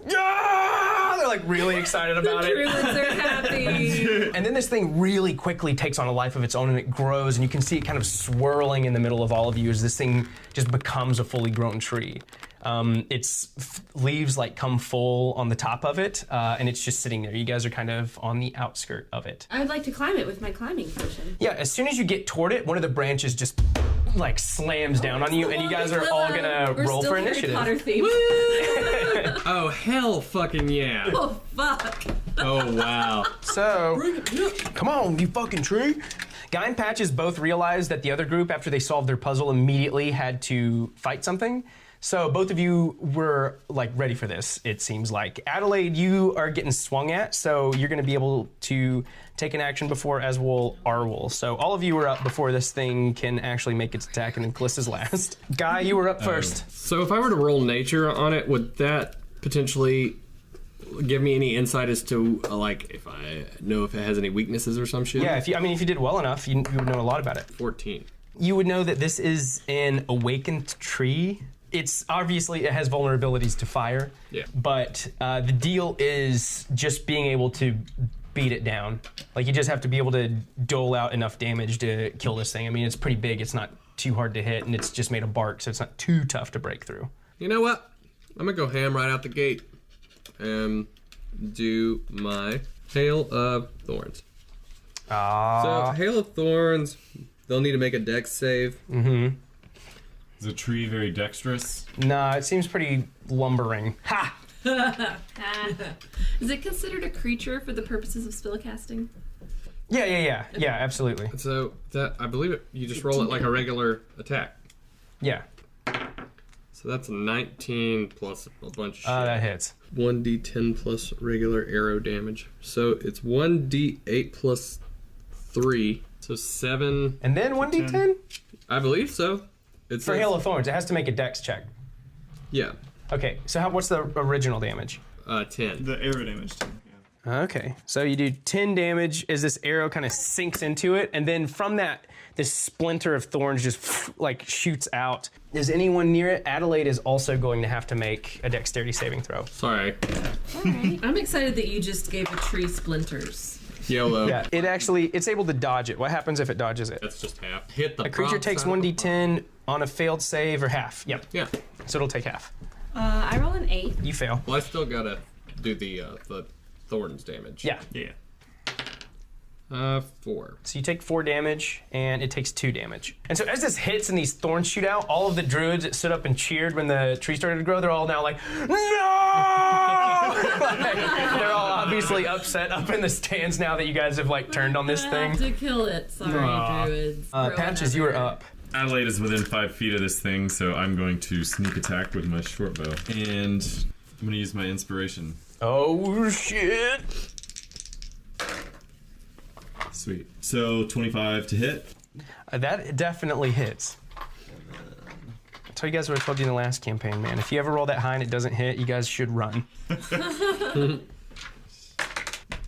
yeah! They're really excited about it. Druids are happy. And then this thing really quickly takes on a life of its own, and it grows, and you can see it kind of swirling in the middle of all of you as this thing just becomes a fully grown tree. Its leaves like come full on the top of it, and it's just sitting there. You guys are kind of on the outskirt of it. I would like to climb it with my climbing potion. Yeah, as soon as you get toward it, one of the branches just like slams down on you, and you guys are all gonna roll for initiative. Potter theme. Oh, hell fucking yeah. Oh, fuck. Oh, wow. So, come on, you fucking tree. Guy and Patches both realized that the other group, after they solved their puzzle, immediately had to fight something. So both of you were like ready for this, it seems like. Adelaide, you are getting swung at, so you're gonna be able to take an action before, as will Arwol. So all of you are up before this thing can actually make its attack, and then Callista's last. Guy, you were up first. So if I were to roll nature on it, would that potentially give me any insight as to, like, if I know if it has any weaknesses or some shit? Yeah, if you did well enough, you would know a lot about it. 14. You would know that this is an awakened tree. It's obviously, it has vulnerabilities to fire. Yeah. But the deal is just being able to beat it down. Like, you just have to be able to dole out enough damage to kill this thing. I mean, it's pretty big. It's not too hard to hit, and it's just made of bark, so it's not too tough to break through. You know what? I'm gonna go ham right out the gate and do my Hail of Thorns. So, Hail of Thorns, they'll need to make a dex save. Mm-hmm. Is the tree very dexterous? Nah, it seems pretty lumbering. Ha! Is it considered a creature for the purposes of spellcasting? Yeah, absolutely. So, that, I believe it, you just roll it like a regular attack. Yeah. So that's a 19 plus a bunch of shit. That hits. 1d10 plus regular arrow damage. So it's 1d8 plus 3. So 7. And then 1d10? I believe so. It's For Hail of Thorns, it has to make a dex check. Yeah. Okay, so what's the original damage? 10. The arrow damage too. Yeah. Okay, so you do 10 damage as this arrow kind of sinks into it, and then from that, this splinter of thorns just like shoots out. Is anyone near it? Adelaide is also going to have to make a dexterity saving throw. Sorry. Alright. I'm excited that you just gave a tree splinters. YOLO. Yeah, it's able to dodge it. What happens if it dodges it? That's just half. Hit the A creature prompt takes side of the 1d10 on a failed save, or half. Yep. Yeah. So it'll take half. I roll an 8. You fail. Well, I still gotta do the thorns damage. Yeah. Yeah. 4. So you take 4 damage, and it takes 2 damage. And so as this hits and these thorns shoot out, all of the druids that stood up and cheered when the tree started to grow, they're all now like, no! Like, they're all obviously upset up in the stands now that you guys have like turned on this I thing. have to kill it. Sorry, druids. Patches, you are up. Adelaide is within 5 feet of this thing, so I'm going to sneak attack with my short bow. And I'm going to use my inspiration. Oh, shit. Sweet. So 25 to hit. That definitely hits. I told you guys what I told you in the last campaign, man. If you ever roll that high and it doesn't hit, you guys should run.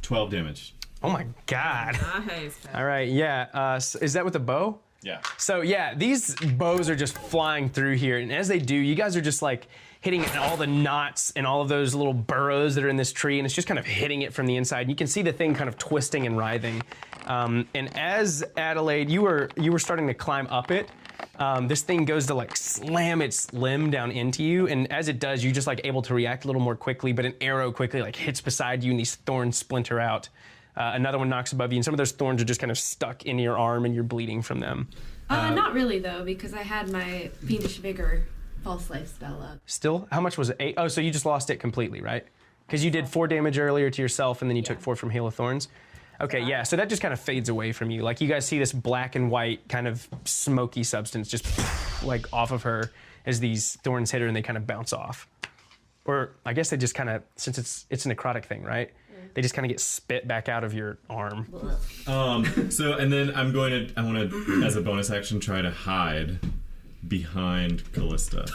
12 damage. Oh my god. Nice. All right, yeah. Is that with a bow? Yeah. So yeah, these bows are just flying through here, and as they do, you guys are just like hitting all the knots and all of those little burrows that are in this tree, and it's just kind of hitting it from the inside. You can see the thing kind of twisting and writhing. And as Adelaide, you were starting to climb up it, this thing goes to like slam its limb down into you, and as it does, you're just like able to react a little more quickly. But an arrow quickly like hits beside you, and these thorns splinter out. Another one knocks above you, and some of those thorns are just kind of stuck in your arm, and you're bleeding from them. Not really, though, because I had my Fiendish Vigor false life spell up. Still? How much was it? 8? Oh, so you just lost it completely, right? Because you did 4 damage earlier to yourself, and then you took 4 from Hail of Thorns. Okay, yeah, so that just kind of fades away from you. Like, you guys see this black and white kind of smoky substance just like off of her as these thorns hit her, and they kind of bounce off. Or I guess they just kind of, since it's a necrotic thing, right? They just kind of get spit back out of your arm. So, and then I want to, as a bonus action, try to hide behind Callista.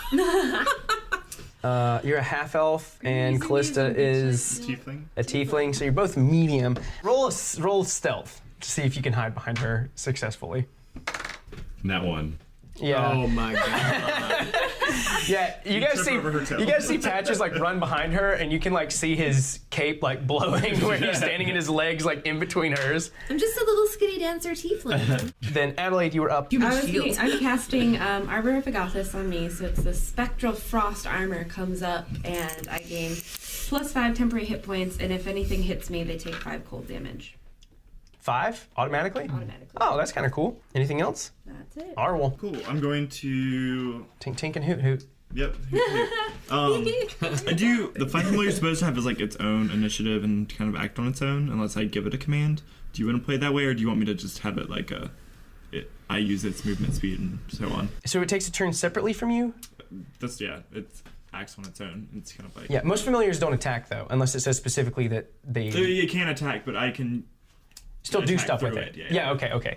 You're a half elf, and Callista is Tiefling. a tiefling, so you're both medium. Roll stealth to see if you can hide behind her successfully. That one. Yeah. Oh my god. Yeah, you guys trip over her tail. see Patches like run behind her, and you can like see his cape like blowing where he's standing and his legs like in between hers. I'm just a little skinny dancer tiefling. Then Adelaide, you were up. I'm casting Arbor of Agathis on me, so it's the Spectral Frost armor comes up, and I gain +5 temporary hit points, and if anything hits me, they take 5 cold damage. 5 automatically? Automatically. Oh, that's kind of cool. Anything else? That's it. Arwol. Cool. I'm going to. Tink tink and hoot hoot. Yep. I do. The Find Familiar is supposed to have like its own initiative and kind of act on its own unless I give it a command. Do you want to play it that way, or do you want me to just have it like I use its movement speed and so on? So it takes a turn separately from you? It acts on its own. It's kind of like. Yeah, most familiars don't attack though, unless it says specifically that they. You can attack, but I can. Still do attack stuff with through it. Yeah. Okay.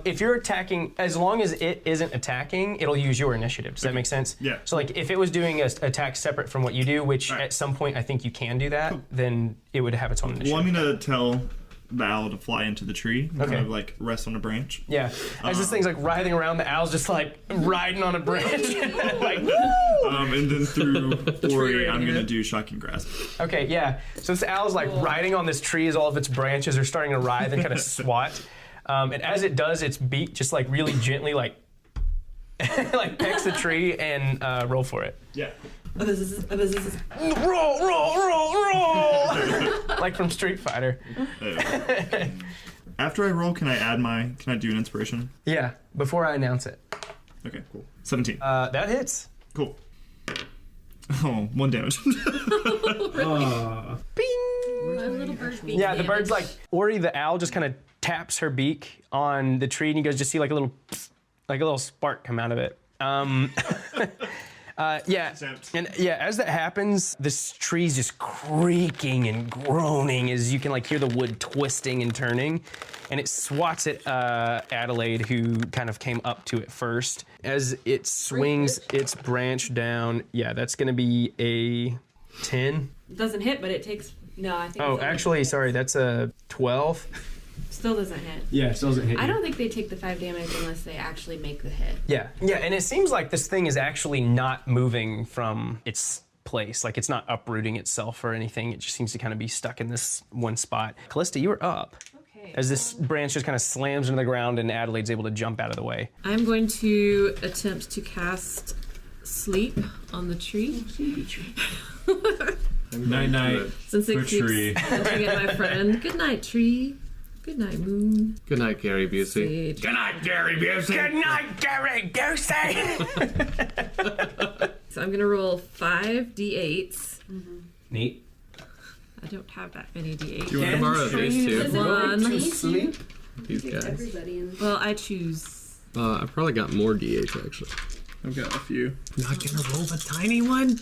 If you're attacking, as long as it isn't attacking, it'll use your initiative. Does that make sense? Yeah. So like if it was doing an attack separate from what you do, which All right. at some point I think you can do that, then it would have its own initiative. Well, I'm going to tell the owl to fly into the tree and Okay. kind of like rest on a branch. Yeah. As this thing's like writhing around, the owl's just like riding on a branch. Like, woo! And then through Ori, I'm going to do Shocking Grasp. Okay, yeah. So this owl's like riding on this tree as all of its branches are starting to writhe and kind of swat. And as it does, its beak just like really gently like like pecks the tree and roll for it. Yeah. Roll! Like from Street Fighter. After I roll, can I do an inspiration? Yeah, before I announce it. Okay, cool. 17. That hits. Cool. Oh, 1 damage. Bing! My little bird beak Yeah, the bird's damage. like, Ori the owl just kind of taps her beak on the tree and you guys just see like a little spark come out of it. Yeah, and yeah, as that happens, this tree's just creaking and groaning as you can like hear the wood twisting and turning, and it swats at Adelaide, who kind of came up to it first. As it swings its branch down, yeah, that's gonna be a 10. It doesn't hit, but it takes. No, I think. Oh, it's actually, sorry, that's a 12. Still doesn't hit. Yeah, it still doesn't hit. I don't think they take the 5 damage unless they actually make the hit. Yeah, and it seems like this thing is actually not moving from its place. Like it's not uprooting itself or anything. It just seems to kind of be stuck in this one spot. Callista, you were up. Okay. As this branch just kind of slams into the ground and Adelaide's able to jump out of the way. I'm going to attempt to cast Sleep on the tree. Night night. Since it For keeps tree. punching at my friend. Good night, tree. Good night, moon. Good night, Gary Busey. Sage. Good night, Gary Busey. Good night, Gary Goosey! So I'm gonna roll 5 d8s. Neat. I don't have that many d8s. You want to borrow these two? One. Sleep? These guys. Everybody in. Well, I choose. I probably got more D8s actually. I've got a few. Not gonna roll the tiny one.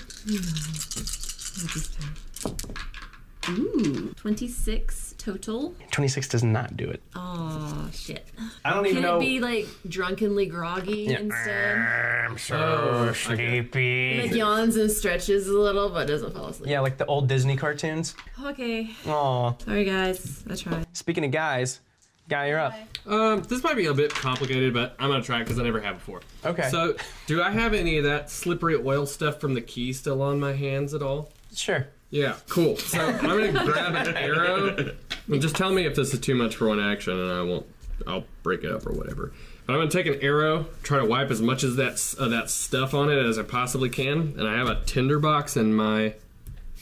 Ooh, 26 total. 26 does not do it. Oh shit! I don't even Can know. it be like drunkenly groggy instead? I'm so sleepy. Like yawns and stretches a little, but doesn't fall asleep. Yeah, like the old Disney cartoons. Okay. Aw. Sorry guys, I tried. Speaking of guys, Guy, you're up. This might be a bit complicated, but I'm gonna try it because I never have before. Okay. So, do I have any of that slippery oil stuff from the key still on my hands at all? Sure. Yeah, cool. So I'm gonna grab an arrow. And just tell me if this is too much for one action, and I'll break it up or whatever. But I'm gonna take an arrow, try to wipe as much of that stuff on it as I possibly can, and I have a tinderbox in my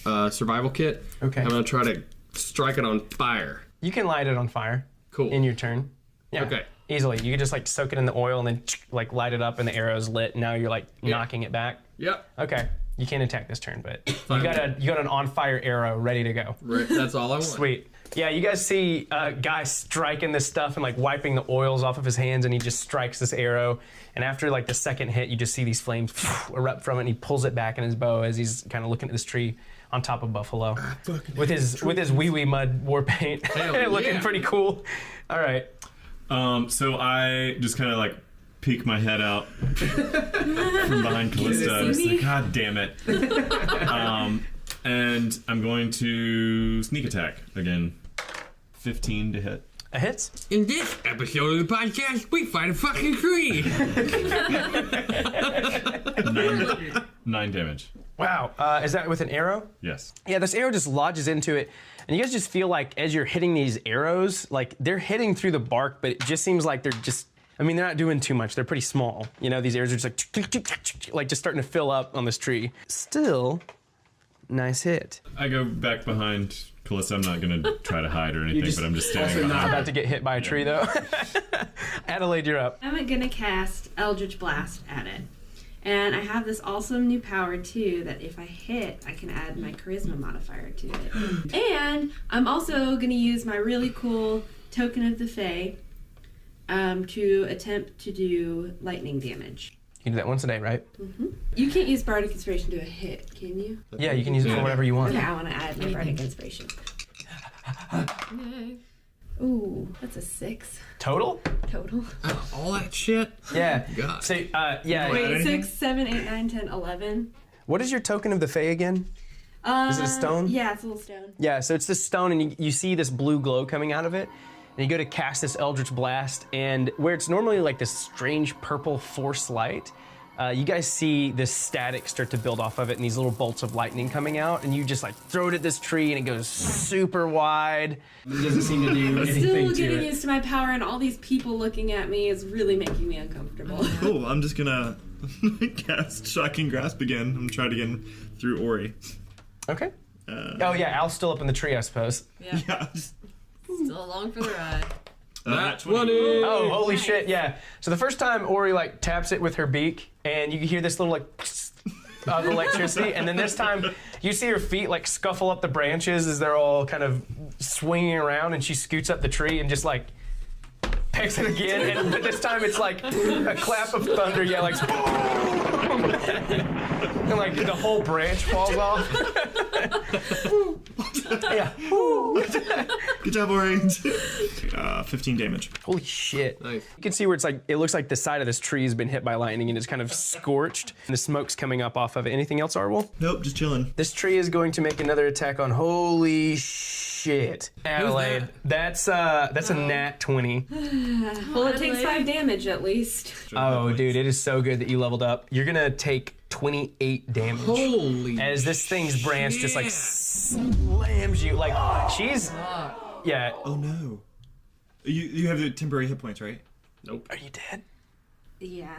survival kit. Okay. I'm gonna try to strike it on fire. You can light it on fire. Cool. In your turn. Yeah. Okay. Easily. You can just like soak it in the oil and then like light it up and the arrow's lit. Now you're like knocking it back. Yep. Okay. You can't attack this turn, but Fine. you got an on fire arrow ready to go. Right. That's all I want. Sweet. Yeah, you guys see a guy striking this stuff and like wiping the oils off of his hands, and he just strikes this arrow. And after like the second hit, you just see these flames erupt from it, and he pulls it back in his bow as he's kind of looking at this tree on top of Buffalo with his wee wee mud war paint, looking yeah. pretty cool. All right. So I just kind of like peek my head out from behind Callista. I'm just like, God damn it. And I'm going to sneak attack again. 15 to hit. A hits. In this episode of the podcast, we find a fucking tree. 9 damage. Wow. Is that with an arrow? Yes. Yeah, this arrow just lodges into it, and you guys just feel like as you're hitting these arrows, like they're hitting through the bark, but it just seems like they're not doing too much. They're pretty small. You know, these arrows are just like just starting to fill up on this tree. Still, nice hit. I go back behind Callista. I'm not going to try to hide or anything, but I'm just standing Also behind not her. about to get hit by a tree, though. Adelaide, you're up. I'm gonna cast Eldritch Blast at it. And I have this awesome new power too that if I hit, I can add my charisma modifier to it. And I'm also gonna use my really cool Token of the Fae to attempt to do lightning damage. You can do that once a day, right? You can't use Bardic Inspiration to a hit, can you? Yeah, you can use it for whatever you want. Okay, I want to add my Bardic Inspiration. Yay. Ooh, that's a 6 Total? total. All that shit. Yeah. God. So, yeah. Wait, 6, 7, 8, 9, 10, 11. What is your Token of the Fae again? Is it a stone? Yeah, it's a little stone. Yeah, so it's this stone, and you see this blue glow coming out of it, and you go to cast this Eldritch Blast, and where it's normally like this strange purple force light, you guys see this static start to build off of it, and these little bolts of lightning coming out, and you just like throw it at this tree, and it goes super wide. It doesn't seem to do anything Still to getting it. used to my power, and all these people looking at me is really making me uncomfortable. Cool. I'm just gonna cast Shocking Grasp again. I'm gonna try it again through Ori. Okay. Oh yeah, Al's still up in the tree, I suppose. Yeah. Yeah. Just, Still along for the ride. Nat 20. 20. Oh, holy shit, yeah. So the first time Ori like taps it with her beak, and you hear this little like of electricity, and then this time you see her feet like scuffle up the branches as they're all kind of swinging around, and she scoots up the tree and just like picks it again, and this time it's like a clap of thunder, yeah, like and like the whole branch falls off. Yeah. Good job, Ori. 15 damage. Holy shit. Nice. You can see where it's like, it looks like the side of this tree has been hit by lightning and it's kind of scorched, and the smoke's coming up off of it. Anything else, Arwol? Nope, just chilling. This tree is going to make another attack on, holy shit, Adelaide. That's a nat 20. Well, it takes 5 damage at least. Oh, dude, it is so good that you leveled up. You're gonna take 28 damage. Holy as this thing's branch just like slams you. Like, she's, yeah. Oh no. You have the temporary hit points, right? Nope. Are you dead? Yeah.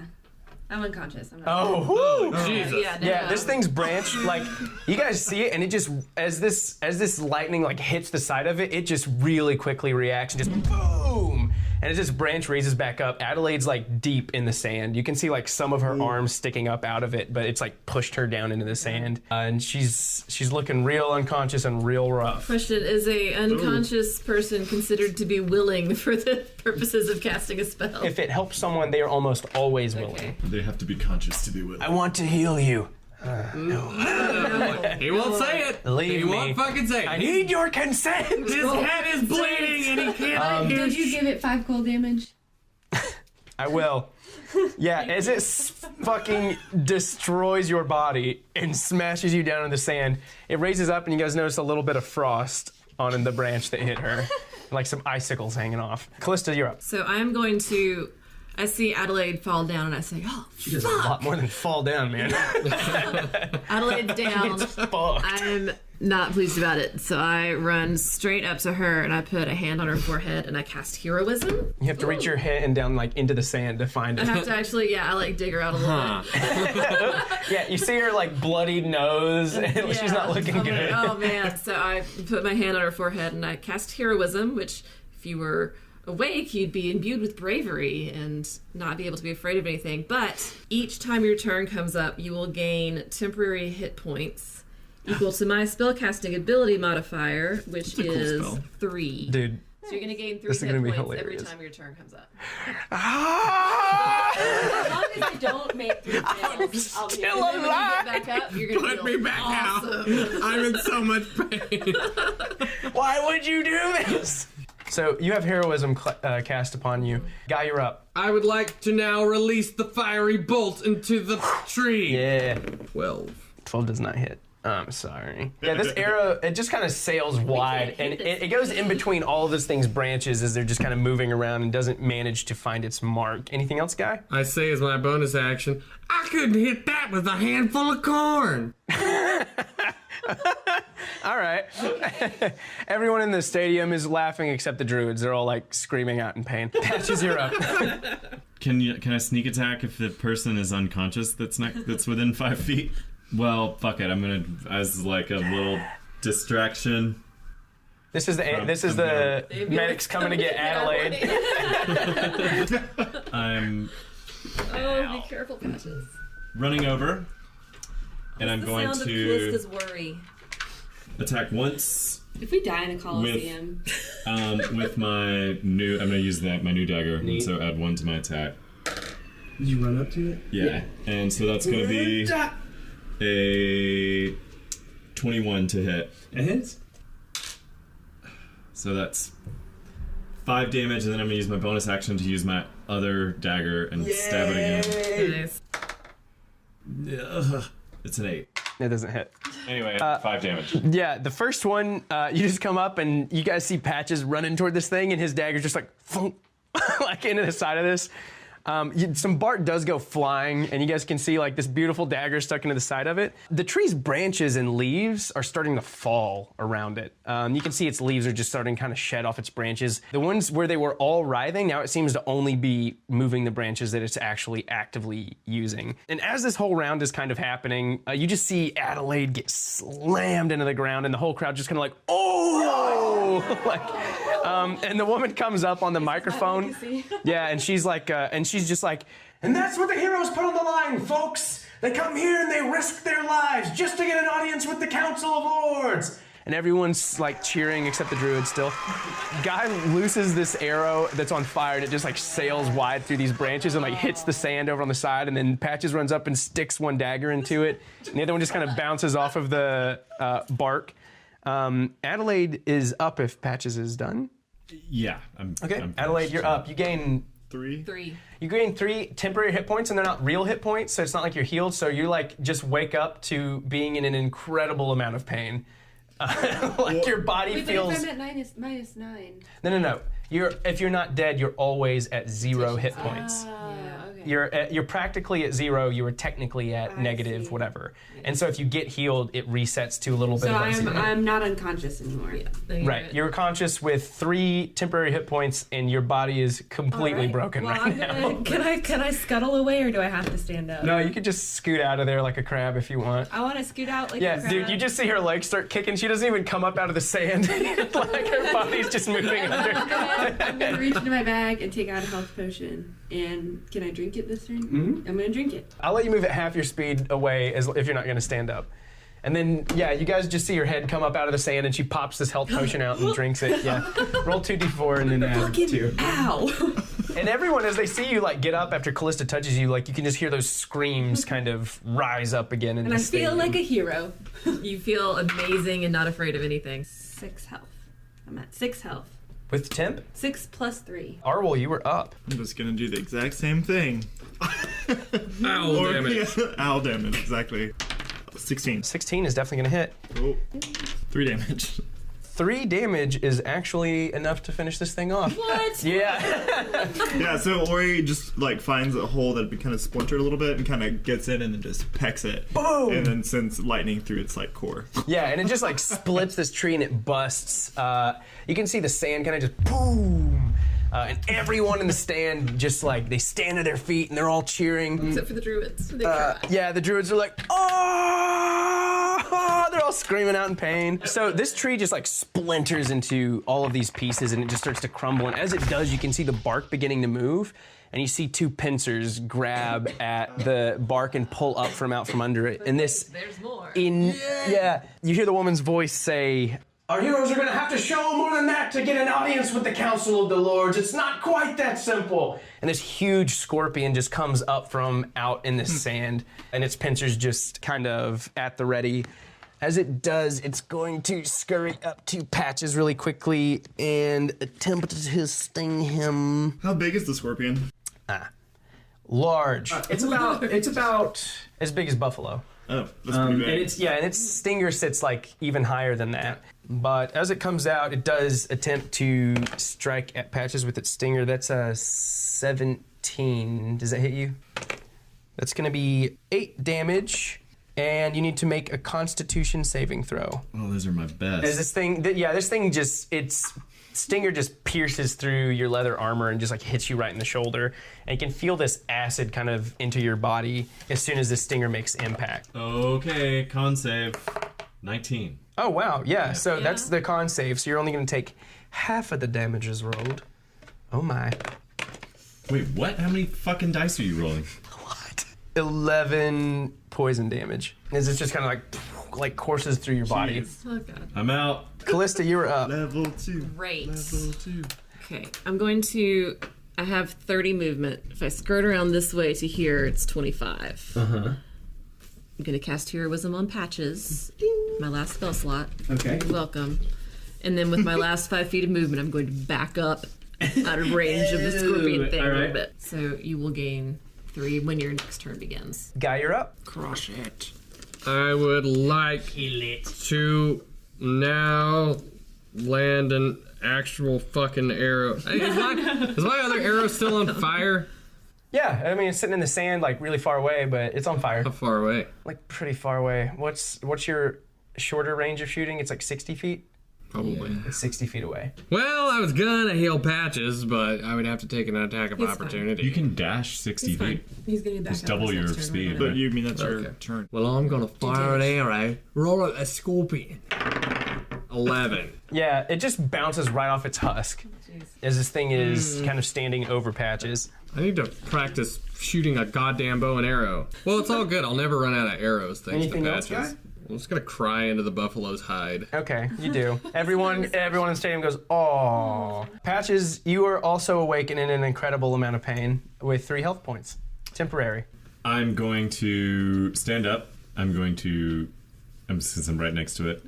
I'm unconscious. I'm not. Oh, whoo. Jesus. Yeah, this thing's branch, like, you guys see it, and it just, as this lightning like hits the side of it, it just really quickly reacts and just boom. And as this branch raises back up, Adelaide's like deep in the sand. You can see like some of her arms sticking up out of it, but it's like pushed her down into the sand. And she's looking real unconscious and real rough. Question, is a unconscious person considered to be willing for the purposes of casting a spell? If it helps someone, they are almost always willing. Okay. They have to be conscious to be willing. I want to heal you. He won't say it. Believe he me. won't fucking say it. I need your consent. His head is bleeding and he can't. Did you give it 5 cold damage? I will. Yeah, as it fucking destroys your body and smashes you down in the sand, it raises up and you guys notice a little bit of frost on the branch that hit her. Like some icicles hanging off. Callista, you're up. So I'm going to, I see Adelaide fall down and I say, oh, She does a lot more than fall down, man. Adelaide's down. Fuck. I'm not pleased about it. So I run straight up to her and I put a hand on her forehead and I cast heroism. You have to reach your hand down like into the sand to find I it. have to actually, I like dig her out a little bit. Yeah, you see her like bloodied nose and she's not looking I'm good. like, oh man. So I put my hand on her forehead and I cast heroism, which if you were awake, you'd be imbued with bravery and not be able to be afraid of anything. But each time your turn comes up, you will gain temporary hit points equal to my spellcasting ability modifier, which a cool is spell. 3. Dude. So you're going to gain 3 This is hit gonna be points every hilarious. time your turn comes up. As long as you don't make 3 fails, I'll be still And then when you alive. get back up, you're going to Put me back awesome. out. I'm in so much pain. Why would you do this? So you have heroism cast upon you. Guy, you're up. I would like to now release the fiery bolt into the tree. Yeah. 12. 12 does not hit. I'm sorry. Yeah, this arrow, it just kind of sails wide, and it goes in between all of this thing's branches as they're just kind of moving around and doesn't manage to find its mark. Anything else, Guy? I say as my bonus action, I couldn't hit that with a handful of corn. All right. Everyone in the stadium is laughing except the druids. They're all like screaming out in pain. Patches, you're up. Can I sneak attack if the person is unconscious that's within 5 feet? Well, fuck it. I'm gonna, as like a little distraction. This is the medics coming to get Adelaide. I'm Oh, be careful, Patches. running over, and I'm going Sound of to Callista's worry. attack once If we die in a coliseum, with my new. I'm gonna use my new dagger, and so add 1 to my attack. Did you run up to it? Yeah, and so that's gonna be a 21 to hit. It hits. So that's 5 damage, and then I'm gonna use my bonus action to use my other dagger and stab it again. Nice. It's an 8. It doesn't hit. Anyway, 5 damage. Yeah, the first one, you just come up and you guys see Patches running toward this thing, and his dagger's just like, thunk, like into the side of this. Some bark does go flying, and you guys can see like this beautiful dagger stuck into the side of it. The tree's branches and leaves are starting to fall around it. You can see its leaves are just starting to kind of shed off its branches. The ones where they were all writhing, now it seems to only be moving the branches that it's actually actively using. And as this whole round is kind of happening, you just see Adelaide get slammed into the ground, and the whole crowd just kind of like, oh! And the woman comes up on the microphone. Yeah, and she's like, and she's just like, and that's what the heroes put on the line, folks. They come here and they risk their lives just to get an audience with the Council of Lords. And everyone's like cheering except the druid still. Guy looses this arrow that's on fire, and it just like sails wide through these branches and like hits the sand over on the side, and then Patches runs up and sticks one dagger into it, and the other one just kind of bounces off of the bark. Adelaide is up if Patches is done. Yeah. Okay, I'm Adelaide, you're up. You gain 3. You gain 3 temporary hit points, and they're not real hit points, so it's not like you're healed. So you like just wake up to being in an incredible amount of pain. Like your body feels. But if I'm at minus 9. No. If you're not dead, you're always at 0 hit points. Okay. You're practically at 0. You were technically at negative whatever. And so if you get healed, it resets to a little bit So of zero. I'm not unconscious anymore. Yeah. Right, you're conscious with 3 temporary hit points, and your body is completely broken Well, right now. Can I scuttle away, or do I have to stand up? No, you could just scoot out of there like a crab if you want. I want to scoot out like a Yeah, crab. dude, you just see her legs start kicking. She doesn't even come up out of the sand. Like her body's just moving under. I'm gonna reach into my bag and take out a health potion. And can I drink it this turn? Mm-hmm. I'm gonna drink it. I'll let you move at half your speed away if you're not going to stand up. And then, yeah, you guys just see her head come up out of the sand, and she pops this health potion out and drinks it. Yeah, roll 2d4 and then add 2. Ow! And everyone, as they see you like get up after Callista touches you, like you can just hear those screams kind of rise up again. And I feel like a hero. You feel amazing and not afraid of anything. 6 health. I'm at 6 health. With temp, 6 plus 3. Arwol, you were up. I'm just gonna do the exact same thing. Ow, damn it. Owl damage, exactly. 16. 16 is definitely going to hit. Oh. 3 damage. 3 damage is actually enough to finish this thing off. What? Yeah. Yeah, so Ori just like finds a hole that had been kind of splintered a little bit and kind of gets in and then just pecks it. Boom! And then sends lightning through its like core. Yeah, and it just like splits this tree and it busts. You can see the sand kind of just boom. And everyone in the stand just like, they stand to their feet and they're all cheering. Except for the druids. They cry. Yeah, the druids are like, oh! They're all screaming out in pain. So this tree just like splinters into all of these pieces and it just starts to crumble. And as it does, you can see the bark beginning to move. And you see 2 pincers grab at the bark and pull up from out from under it. And this, There's more. you hear the woman's voice say, our heroes are going to have to show more than that to get an audience with the Council of the Lords. It's not quite that simple. And this huge scorpion just comes up from out in the sand, and its pincers just kind of at the ready. As it does, it's going to scurry up to Patches really quickly and attempt to sting him. How big is the scorpion? Large. It's about as big as Buffalo. Oh, that's And pretty big. its stinger sits like even higher than that. But as it comes out, it does attempt to strike at Patches with its stinger. That's a 17. Does that hit you? That's going to be 8 damage, and you need to make a Constitution saving throw. Oh, those are my best. As this thing, its stinger just pierces through your leather armor and just like hits you right in the shoulder, and you can feel this acid kind of into your body as soon as this stinger makes impact. Okay, con save. 19. Oh wow, yeah. So that's the con save. So you're only going to take half of the damages rolled. Oh my. Wait, what? How many fucking dice are you rolling? 11 poison damage. As it just kind of like courses through your body. Oh god. I'm out. Callista, you're up. Level 2. Great. Level 2. Okay, I have 30 movement. If I skirt around this way to here, it's 25. I'm gonna cast Heroism on Patches. My last spell slot. Okay. You're welcome. And then with my last 5 feet of movement, I'm going to back up out of range of the scorpion thing a little bit. So you will gain 3 when your next turn begins. Guy, you're up. Crush it. I would like to now land an actual fucking arrow. Hey, is my other arrow still on fire? Yeah, I mean it's sitting in the sand like really far away, but it's on fire. How far away? Like pretty far away. What's your shorter range of shooting? It's like 60 feet? Probably. It's 60 feet away. Well, I was gonna heal Patches, but I would have to take an attack of He's fine. opportunity. You can dash 60 feet. He's gonna be back Just up double his your next turn or speed. whatever. But you mean that's your Okay. turn. Well, I'm gonna fire an arrow. Roll at a scorpion. 11. Yeah, it just bounces right off its husk as this thing is kind of standing over Patches. I need to practice shooting a goddamn bow and arrow. Well, it's all good. I'll never run out of arrows thanks Anything to else, Patches. guy? I'm just gonna cry into the buffalo's hide. Okay, you do. Everyone in the stadium goes, "Aww." Patches, you are also awake and in an incredible amount of pain with 3 health points. Temporary. I'm going to stand up. Since I'm right next to it,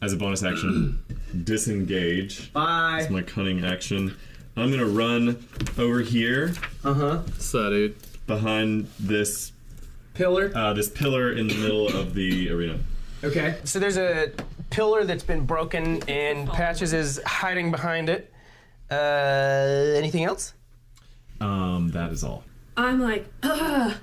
as a bonus action, disengage. Bye. That's my cunning action. I'm gonna run over here So, dude. behind this Pillar. this pillar in the middle of the arena. Okay. So there's a pillar that's been broken and Patches is hiding behind it. Anything else? That is all. I'm like, ugh.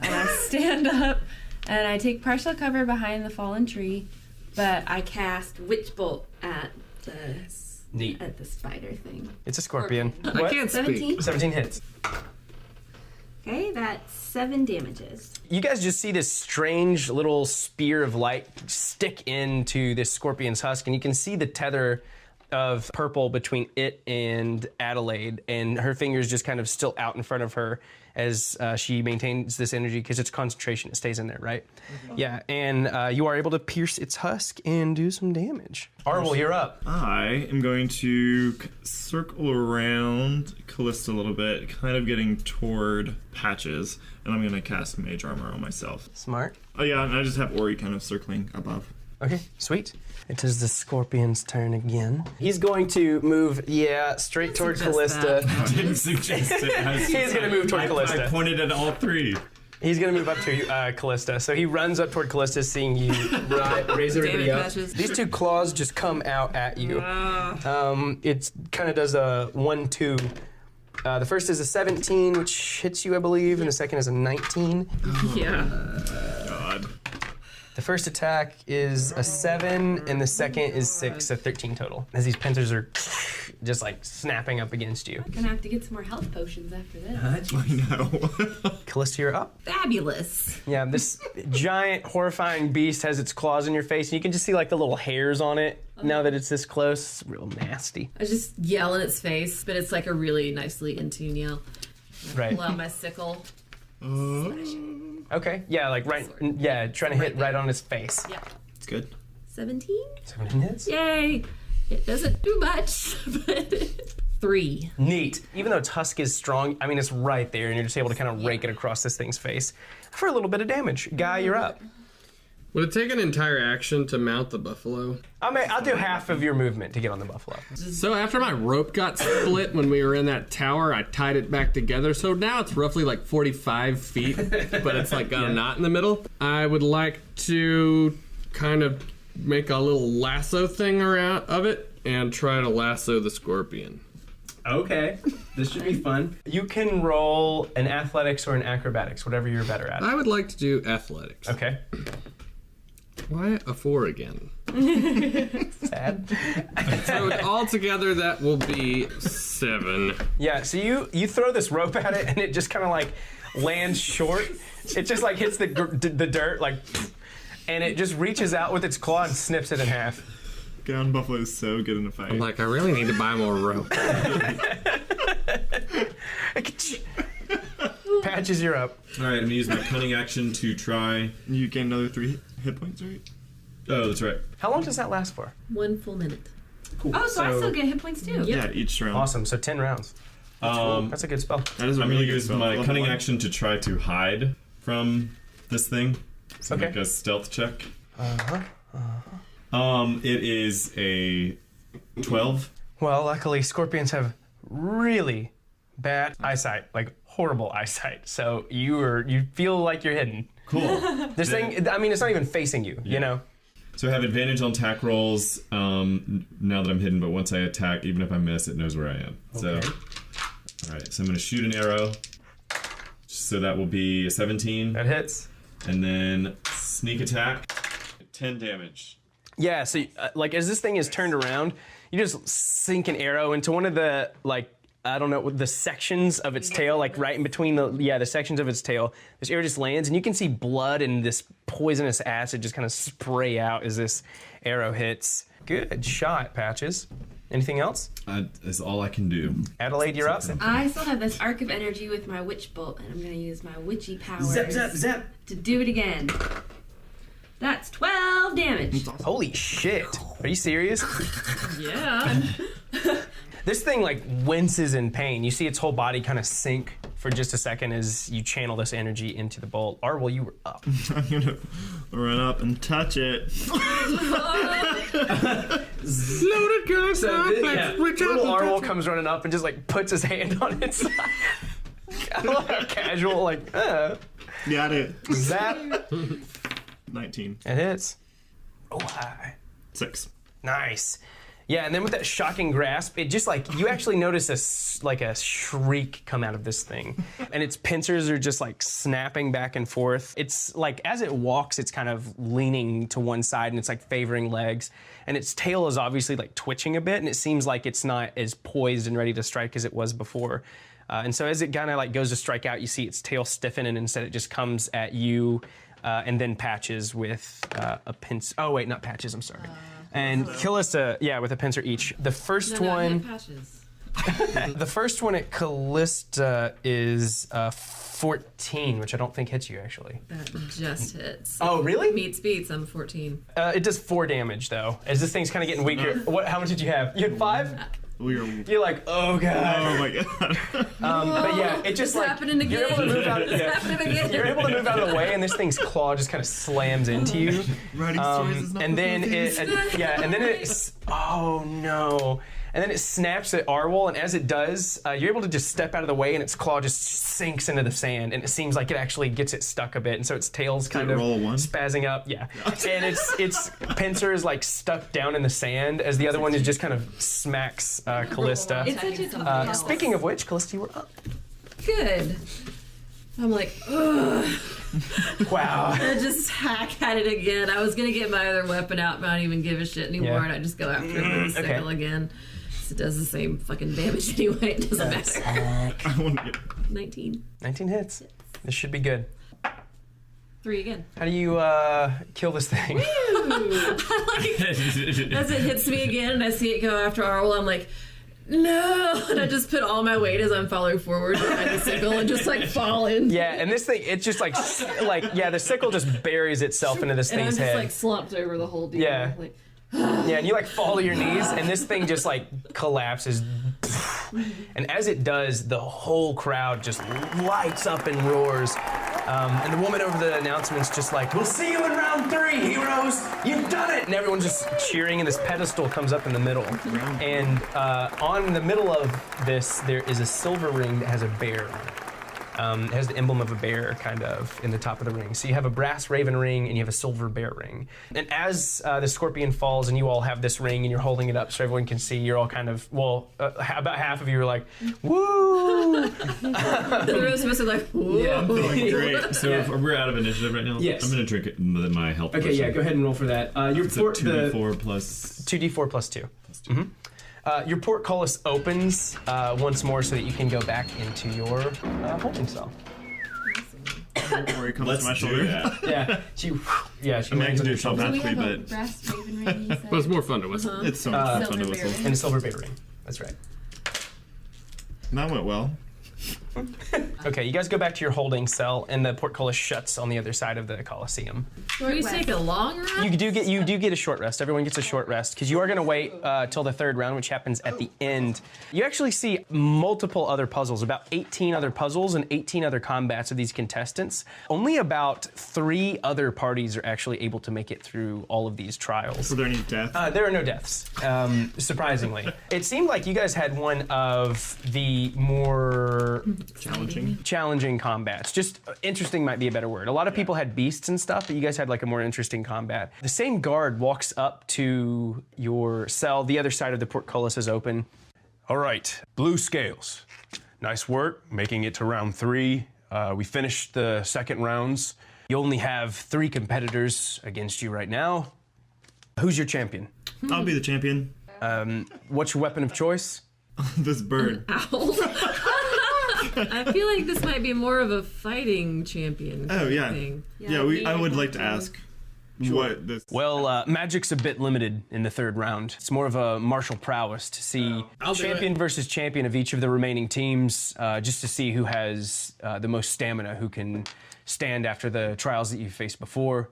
And I stand up and I take partial cover behind the fallen tree, but I cast Witch Bolt at the spider thing. It's a scorpion. I What? can't speak. 17? 17 hits. Okay, that's 7 damages. You guys just see this strange little spear of light stick into this scorpion's husk, and you can see the tether of purple between it and Adelaide, and her fingers just kind of still out in front of her as she maintains this energy because it's concentration. It stays in there, right? Yeah, and you are able to pierce its husk and do some damage. Arvel, you're up. I am going to circle around Callista a little bit, kind of getting toward Patches, and I'm going to cast Mage Armor on myself. Smart. Oh yeah, and I just have Ori kind of circling above. Okay, sweet. It is the scorpion's turn again. He's going to move, straight toward suggest Callista. I didn't suggest it. He's going to move toward I Callista. pointed at all 3. He's going to move up to Callista. So he runs up toward Callista, seeing you raise everybody up. Patches. These 2 claws just come out at you. It kind of does a 1-2. The first is a 17, which hits you, I believe, and the second is a 19. Yeah. God. The first attack is a 7, and the second is 6, so 13 total. As these pincers are just like snapping up against you. I'm gonna have to get some more health potions after this. I know. Callista, you're up. Fabulous. Yeah, this giant, horrifying beast has its claws in your face, and you can just see like the little hairs on it now that it's this close. It's real nasty. I just yell in its face, but it's like a really nicely in tune yell. Right. Pull out my sickle. Okay, yeah, like right, yeah, trying to hit right on his face. Yeah. It's good. 17? 17 hits. Yay! It doesn't do much, but 3. Neat. Even though its husk is strong, I mean, it's right there, and you're just able to kind of rake it across this thing's face for a little bit of damage. Guy, you're up. Would it take an entire action to mount the buffalo? I'll do half of your movement to get on the buffalo. So after my rope got split when we were in that tower, I tied it back together. So now it's roughly like 45 feet, but it's like got a knot in the middle. I would like to kind of make a little lasso thing around of it and try to lasso the scorpion. Okay, this should be fun. You can roll an athletics or an acrobatics, whatever you're better at. I would like to do athletics. Okay. Why a 4 again? Sad. So altogether that will be 7. Yeah, so you throw this rope at it and it just kind of like lands short. It just like hits the dirt like, and it just reaches out with its claw and snips it in half. Ground buffalo is so good in a fight. I'm like, I really need to buy more rope. Patches, you're up. All right, I'm gonna use my cunning action to try. You gain another 3 hit points, right? Oh, that's right. How long does that last for? 1 full minute. Cool. Oh, so I still get hit points too. Yeah, each round. Awesome, so 10 rounds. That's a good spell. That is a I'm really gonna good use spell. my Level cunning 1. action to try to hide from this thing. So Okay. make a stealth check. It is a 12. Well, luckily, scorpions have really bad eyesight, like horrible eyesight. So you feel like you're hidden. Cool. This thing, I mean, it's not even facing you, you know? So I have advantage on attack rolls now that I'm hidden, but once I attack, even if I miss, it knows where I am. So, all right, so I'm going to shoot an arrow. So that will be a 17. That hits. And then sneak attack, 10 damage. Yeah, so like as this thing is turned around, you just sink an arrow into one of the I don't know, the sections of its tail, like right in between the sections of its tail. This arrow just lands, and you can see blood and this poisonous acid just kind of spray out as this arrow hits. Good shot, Patches. Anything else? That's all I can do. Adelaide, you're up. I still have this arc of energy with my witch bolt, and I'm going to use my witchy powers Zap, zap, zap. to do it again. That's 12 damage. Holy shit. Are you serious? Yeah. This thing like winces in pain. You see its whole body kind of sink for just a second as you channel this energy into the bolt. Arwell, you were up. I'm gonna run up and touch it. Loaded gun, Little Arwell comes running up and just like puts his hand on its side. Kind of like a casual, like, Got it. zap. 19. It hits. Oh, high. 6. Nice. Yeah, and then with that shocking grasp, it just like, you actually notice a shriek come out of this thing. And its pincers are just like snapping back and forth. It's like, as it walks, it's kind of leaning to one side and it's like favoring legs. And its tail is obviously like twitching a bit, and it seems like it's not as poised and ready to strike as it was before. And so as it kind of like goes to strike out, you see its tail stiffen, and instead it just comes at you and then Patches with a pincer. Oh wait, not Patches, I'm sorry. And Callista, with a pincer each. The first one, Patches. the first one at Callista is 14, which I don't think hits you actually. That just hits. Oh, really? Meets beats. I'm 14. It does 4 damage though, as this thing's kind of getting weaker. How much did you have? You had 5? You're like, oh god. Oh my god. But yeah, it just like happening again. you're able to move out. It's happening again. You're able to move out of the way, and this thing's claw just kind of slams into you. Writing stories is not And the then movies. and then it's oh no. And then it snaps at Arwell, and as it does, you're able to just step out of the way, and its claw just sinks into the sand, and it seems like it actually gets it stuck a bit, and so its tail's kind of roll a 1? spazzing up. Yeah. And its pincer is like stuck down in the sand, as the other one is just kind of smacks Callista. It's such a tough Speaking of which, Callista, you were up. Good. I'm like, ugh. Wow. I just hack at it again. I was gonna get my other weapon out, but I don't even give a shit anymore, Yeah. and I just go after it with the sickle again. It does the same fucking damage anyway. It doesn't matter. I want to get 19. 19 hits. This should be good. 3 again. How do you kill this thing? As it hits me again and I see it go after Arwell, I'm like, no! And I just put all my weight as I'm falling forward behind the sickle and just like fall in. Yeah, and this thing, it's just like the sickle just buries itself into this And I'm thing's just head. like slumped over the whole deal. Yeah. Like, Yeah, and you like fall to your knees, and this thing just like collapses. And as it does, the whole crowd just lights up and roars. And the woman over the announcement's just like, we'll see you in round 3, heroes! You've done it! And everyone's just cheering, and this pedestal comes up in the middle. And on the middle of this, there is a silver ring that has a bear on it. It has the emblem of a bear kind of in the top of the ring. So you have a brass raven ring and you have a silver bear ring. And as the scorpion falls and you all have this ring and you're holding it up so everyone can see, you're all kind of, about half of you are like, woo! The rest of us are like, whoa. Yeah, I'm feeling great. So if we're out of initiative right now? Yes. I'm going to drink it with my health. Okay, yeah, go ahead and roll for that. Your It's a port, 2d4 plus... 2d4 plus 2. Plus 2. Your portcullis opens once more so that you can go back into your holding cell. Where he comes Let's to my do shoulder. that. She I mean, I can do it So we automatically, have a but brass raven ring, you said? But it's more fun to whistle. it's so much fun to Silver whistle. bear. and a silver bear ring. That's right. And that went well. Okay, you guys go back to your holding cell, and the portcullis shuts on the other side of the Coliseum. Do you take a long rest? You do get a short rest. Everyone gets a short rest because you are going to wait till the third round, which happens at the end. You actually see multiple other puzzles, about 18 other puzzles and 18 other combats of these contestants. Only about 3 other parties are actually able to make it through all of these trials. Were there any deaths? There are no deaths, surprisingly. It seemed like you guys had one of the more challenging combats. Just interesting might be a better word. A lot of people had beasts and stuff, but you guys had like a more interesting combat. The same guard walks up to your cell. The other side of the portcullis is open. All right, blue scales. Nice work making it to round 3. We finished the second rounds. You only have 3 competitors against you right now. Who's your champion? I'll be the champion. What's your weapon of choice? This bird. Ow. I feel like this might be more of a fighting champion. Oh, yeah. Thing. Yeah, I would like to ask what this... Well, magic's a bit limited in the third round. It's more of a martial prowess to see champion versus champion of each of the remaining teams, just to see who has the most stamina, who can stand after the trials that you faced before.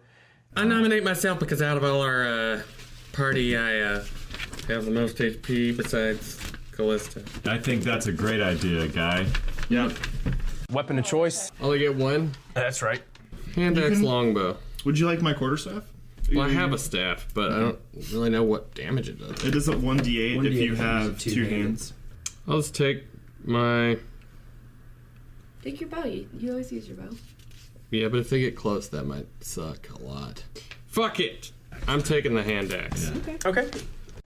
I nominate myself because out of all our party, I have the most HP besides Callista. I think that's a great idea, guy. Yeah. Weapon of choice? Only get one. That's right. Hand axe longbow. Would you like my quarterstaff? Well, I have a staff, but I don't really know what damage it does. It does a 1d8 if you have 2 two-handed. hands. I'll just take my... Take your bow. You always use your bow. Yeah, but if they get close, that might suck a lot. Fuck it! I'm taking the hand axe. Yeah. Okay.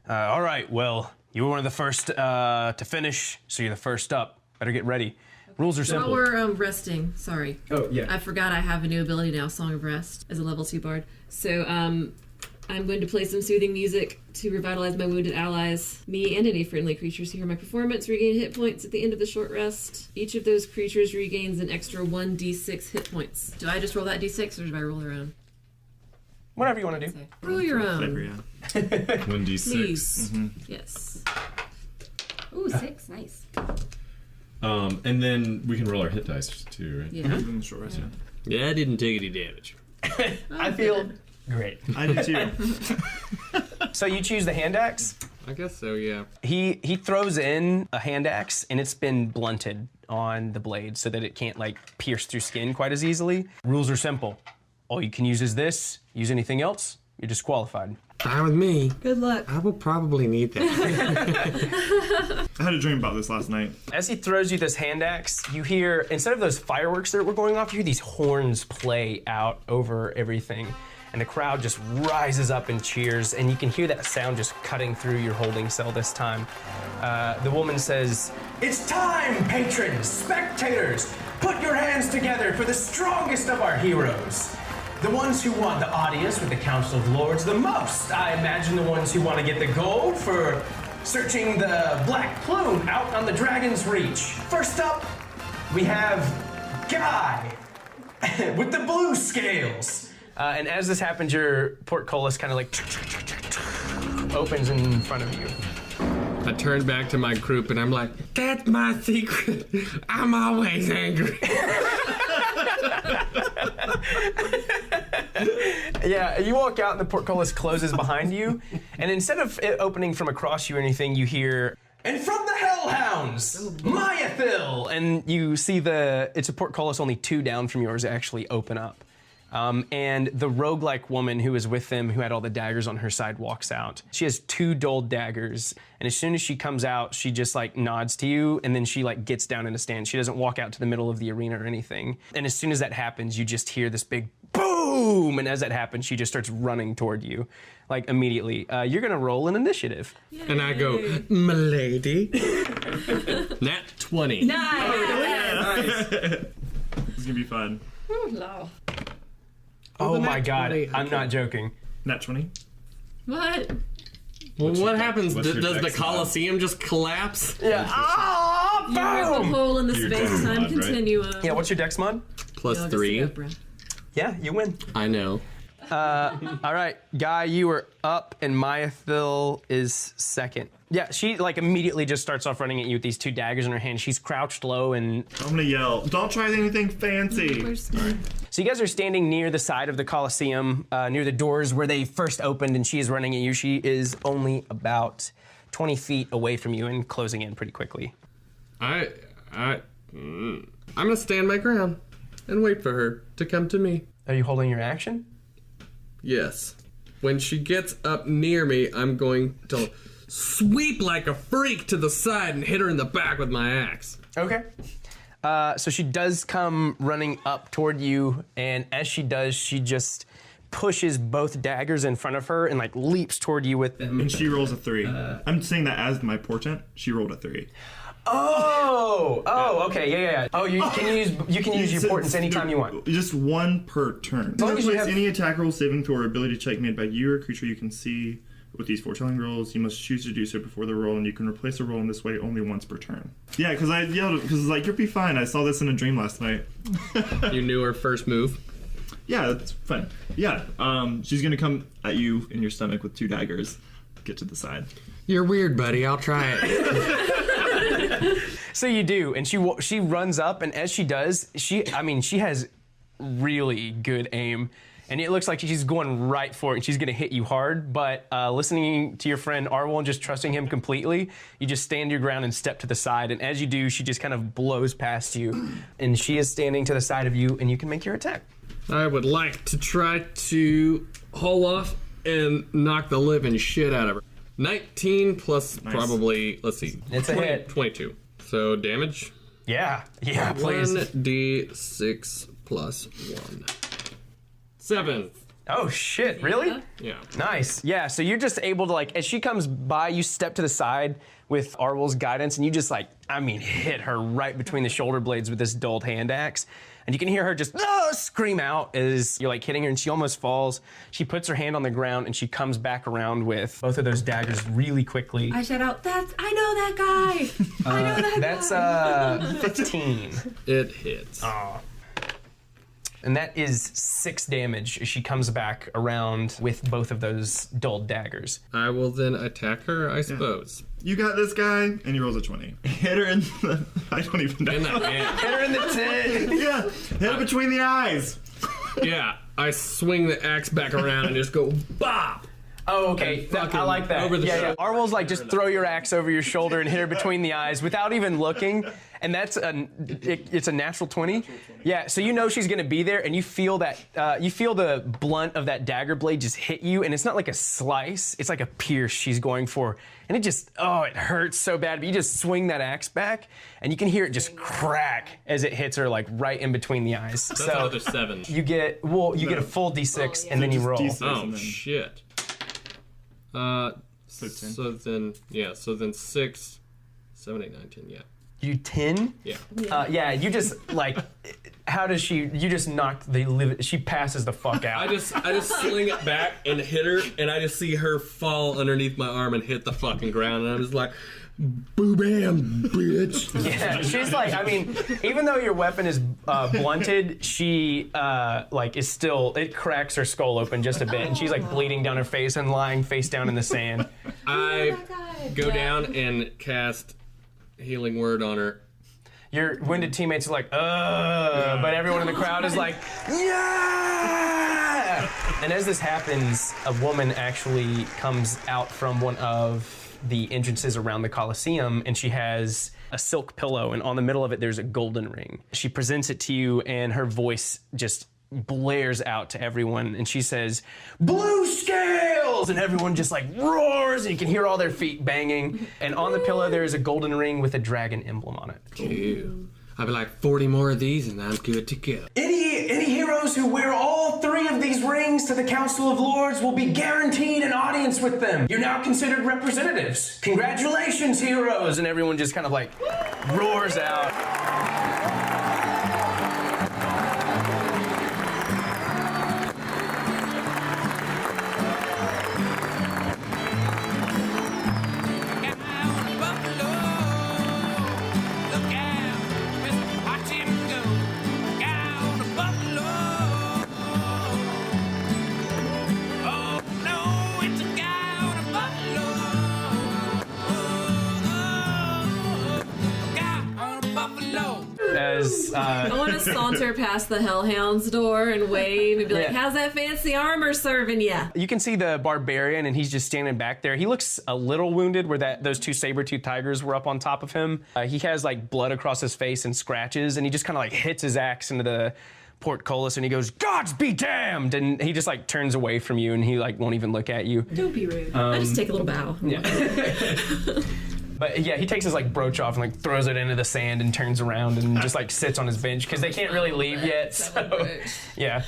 All right, well, you were one of the first to finish, so you're the first up. Better get ready. Rules are While simple. we're resting, sorry. Oh, yeah. I forgot I have a new ability now, Song of Rest, as a level 2 bard. So I'm going to play some soothing music to revitalize my wounded allies. Me and any friendly creatures who hear my performance regain hit points at the end of the short rest. Each of those creatures regains an extra 1d6 hit points. Do I just roll that d6 or do I roll their own? Whatever you want to do. Roll your Whatever, own. yeah. 1d6. Please. Yes. Ooh, 6. Nice. And then we can roll our hit dice too, right? Yeah. In the short rest, yeah. Yeah, I didn't take any damage. I feel great. I do too. So you choose the hand axe? I guess so, yeah. He throws in a hand axe, and it's been blunted on the blade so that it can't, like, pierce through skin quite as easily. Rules are simple. All you can use is this. Use anything else, you're disqualified. Fine with me. Good luck. I will probably need that. I had a dream about this last night. As he throws you this hand axe, you hear, instead of those fireworks that were going off, you hear these horns play out over everything. And the crowd just rises up and cheers, and you can hear that sound just cutting through your holding cell this time. The woman says, "It's time, patrons, spectators! Put your hands together for the strongest of our heroes. The ones who want the audience with the Council of Lords the most. I imagine the ones who want to get the gold for searching the Black Plume out on the Dragon's Reach. First up, we have Guy with the blue scales." And as this happens, your portcullis kind of like opens in front of you. I turn back to my group and I'm like, that's my secret. I'm always angry. Yeah, you walk out and the portcullis closes behind you, and instead of it opening from across you or anything, you hear, "And from the Hellhound rounds. Mayathil! And you see it's a portcullis only 2 down from yours actually open up. And the roguelike woman who was with them, who had all the daggers on her side, walks out. She has 2 dulled daggers, and as soon as she comes out, she just like nods to you, and then she like gets down in a stand. She doesn't walk out to the middle of the arena or anything. And as soon as that happens, you just hear this big boom, and as that happens, she just starts running toward you, like immediately. You're gonna roll an initiative. And I go, "M'lady." Nat 20. Nice. This is gonna be fun. Oh my nat god, 20. I'm not joking. Nat 20. What? Well, what happens? what's your Does the dex mod? Coliseum just collapse? Yeah. You rip a hole in the Your space-time dex mod, right? continuum. Yeah, what's your dex mod? Plus You'll just 3. go, bruh. Yeah, you win. I know. All right, Guy, you are up, and Mayathil is second. Yeah, she like immediately just starts off running at you with these 2 daggers in her hand. She's crouched low, and I'm gonna yell, don't try anything fancy. We're smart. so you guys are standing near the side of the Colosseum, near the doors where they first opened, and she is running at you. She is only about 20 feet away from you and closing in pretty quickly. I'm gonna stand my ground and wait for her to come to me. Are you holding your action? Yes. When she gets up near me, I'm going to sweep like a freak to the side and hit her in the back with my axe. Okay. So she does come running up toward you, and as she does, she just pushes both daggers in front of her and like leaps toward you with them. And she rolls a 3. I'm saying that as my portent. She rolled a 3. Oh, okay, yeah. Oh, you can use your portents anytime you want. Just 1 per turn. long as you Replace have- any attack roll, saving throw, or ability check made by you or a creature you can see with these foretelling rolls. You must choose to do so before the roll, and you can replace a roll in this way only once per turn. Yeah, because I yelled, because it's like, you'll be fine. I saw this in a dream last night. You knew her first move. Yeah, that's fun. Yeah, she's gonna come at you in your stomach with 2 daggers. Get to the side. You're weird, buddy. I'll try it. So you do, and she runs up, and as she does, she has really good aim, and it looks like she's going right for it, and she's gonna hit you hard. But listening to your friend Arwol and just trusting him completely, you just stand your ground and step to the side, and as you do, she just kind of blows past you, and she is standing to the side of you, and you can make your attack. I would like to try to haul off and knock the living shit out of her. 19 plus probably, let's see. It's a hit. 22. So damage? Yeah, please. 1d6 plus 1. 7. Oh shit, really? Yeah. Nice. Yeah, so you're just able to, like, as she comes by, you step to the side with Arwol's guidance, and you just, like, hit her right between the shoulder blades with this dulled hand axe. And you can hear her just scream out as you're, like, hitting her, and she almost falls. She puts her hand on the ground, and she comes back around with both of those daggers really quickly. I shout out, I know that guy. I know that That's, guy. 15. It hits. And that is 6 damage as she comes back around with both of those dulled daggers. I will then attack her, I suppose. You got this guy, and he rolls a 20. Hit her in the... I don't even know. In the hand. Hit her in the tit! Yeah, hit her between the eyes. Yeah, I swing the axe back around and just go bop. Oh, okay. I like that. over the yeah. shoulder. Arwol's like, just throw your axe over your shoulder and hit her between the eyes without even looking. And that's it's a natural 20. Yeah, so you know she's gonna be there, and you feel that you feel the blunt of that dagger blade just hit you, and it's not like a slice, it's like a pierce she's going for. And it just, it hurts so bad, but you just swing that axe back, and you can hear it just crack as it hits her, like, right in between the eyes. That's so another 7. you get, get a full D6, and then you roll. D6 Oh, and then- shit. So 10. So then 6, 7, 8, 9, 10, yeah. You 10? Yeah. You just, like, how does she, you just knocked the live, she passes the fuck out. I just sling it back and hit her, and I just see her fall underneath my arm and hit the fucking ground, and I'm just like, boo bam, bitch. Yeah, she's like, even though your weapon is blunted, she, is still, it cracks her skull open just a bit, and she's, like, bleeding down her face and lying face down in the sand. I go down and cast Healing Word on her. Your wounded teammates are like, but everyone in the crowd is like, yeah! And as this happens, a woman actually comes out from one of the entrances around the Colosseum, and she has a silk pillow, and on the middle of it, there's a golden ring. She presents it to you, and her voice just blares out to everyone, and she says, "Blue scales!" And everyone just like roars, and you can hear all their feet banging. And on the pillow, there is a golden ring with a dragon emblem on it. Ew. I'll be like 40 more of these, and I'm good to go. Any heroes who wear all 3 of these rings to the Council of Lords will be guaranteed an audience with them. You're now considered representatives. Congratulations, heroes! And everyone just kind of like roars out. I want to saunter past the Hellhound's door and wave and be like, Yeah. "How's that fancy armor serving ya?" You can see the barbarian, and he's just standing back there. He looks a little wounded where those 2 saber-toothed tigers were up on top of him. He has like blood across his face and scratches, and he just kind of like hits his axe into the portcullis, and he goes, "Gods be damned!" And he just like turns away from you, and he like won't even look at you. Don't be rude. I just take a little bow. Yeah. But yeah, he takes his like brooch off and like throws it into the sand and turns around and just like sits on his bench because they can't really leave yet. So yeah,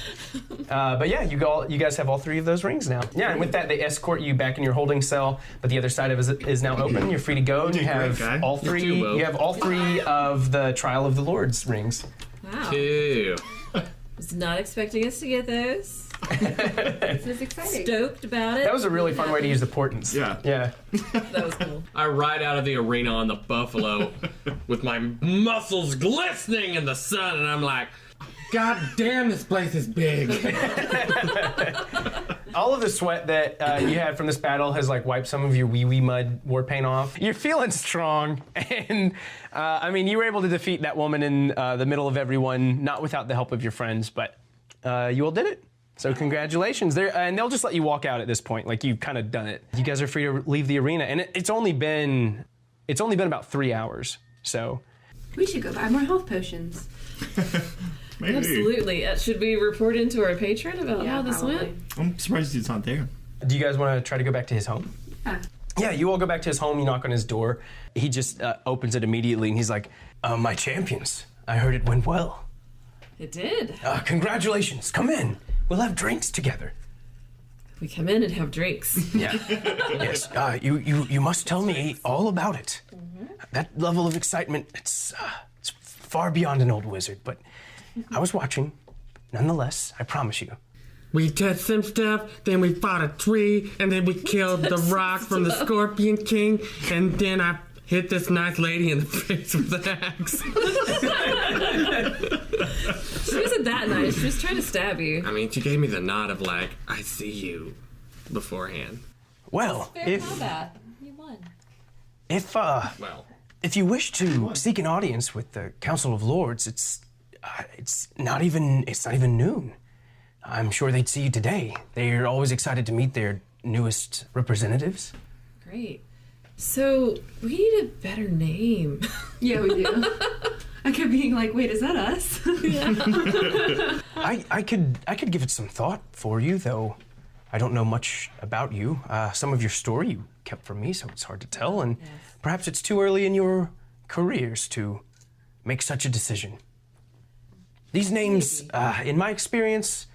but yeah, you guys have all 3 of those rings now. Yeah, and with that, they escort you back in your holding cell. But the other side of it is now open. You're free to go. And you have all 3. You have all 3 of the Trial of the Lords rings. Wow. Ew. Was not expecting us to get those. This is exciting. Stoked about it. That was a really fun way to use the portents. Yeah. Yeah. That was cool. I ride out of the arena on the buffalo with my muscles glistening in the sun, and I'm like, God damn, this place is big. All of the sweat that you had from this battle has like wiped some of your wee mud war paint off. You're feeling strong, and I mean, you were able to defeat that woman in the middle of everyone, not without the help of your friends, but you all did it. So congratulations. And they'll just let you walk out at this point, like you've kind of done it. You guys are free to leave the arena, and it's only been about 3 hours. So We should go buy more health potions. Maybe. Absolutely. Should we report into our patron about how this went? I'm surprised he's not there. do you guys want to try to go back to his home? Yeah, you all go back to his home, you knock on his door. He just opens it immediately, and he's like, my champions, I heard it went well. It did. Congratulations, come in. We'll have drinks together. We come in and have drinks. Yeah. Yes, you must tell me all about it. Mm-hmm. That level of excitement, it's far beyond an old wizard, but I was watching. Nonetheless, I promise you. We touched some stuff, then we fought a tree, and then we killed the rock from the Scorpion King, and then I hit this nice lady in the face with the axe. She wasn't that nice. She was trying to stab you. I mean, she gave me the nod of like, I see you beforehand. Well, Fair combat. You won. if you wish to seek an audience with the Council of Lords, it's not even noon. I'm sure they'd see you today. They're always excited to meet their newest representatives. Great. So, we need a better name. Yeah, we do. I kept being like, wait, is that us? I could give it some thought for you, though I don't know much about you. Some of your story you kept from me, so it's hard to tell, and perhaps it's too early in your careers to make such a decision. These names, in my experience,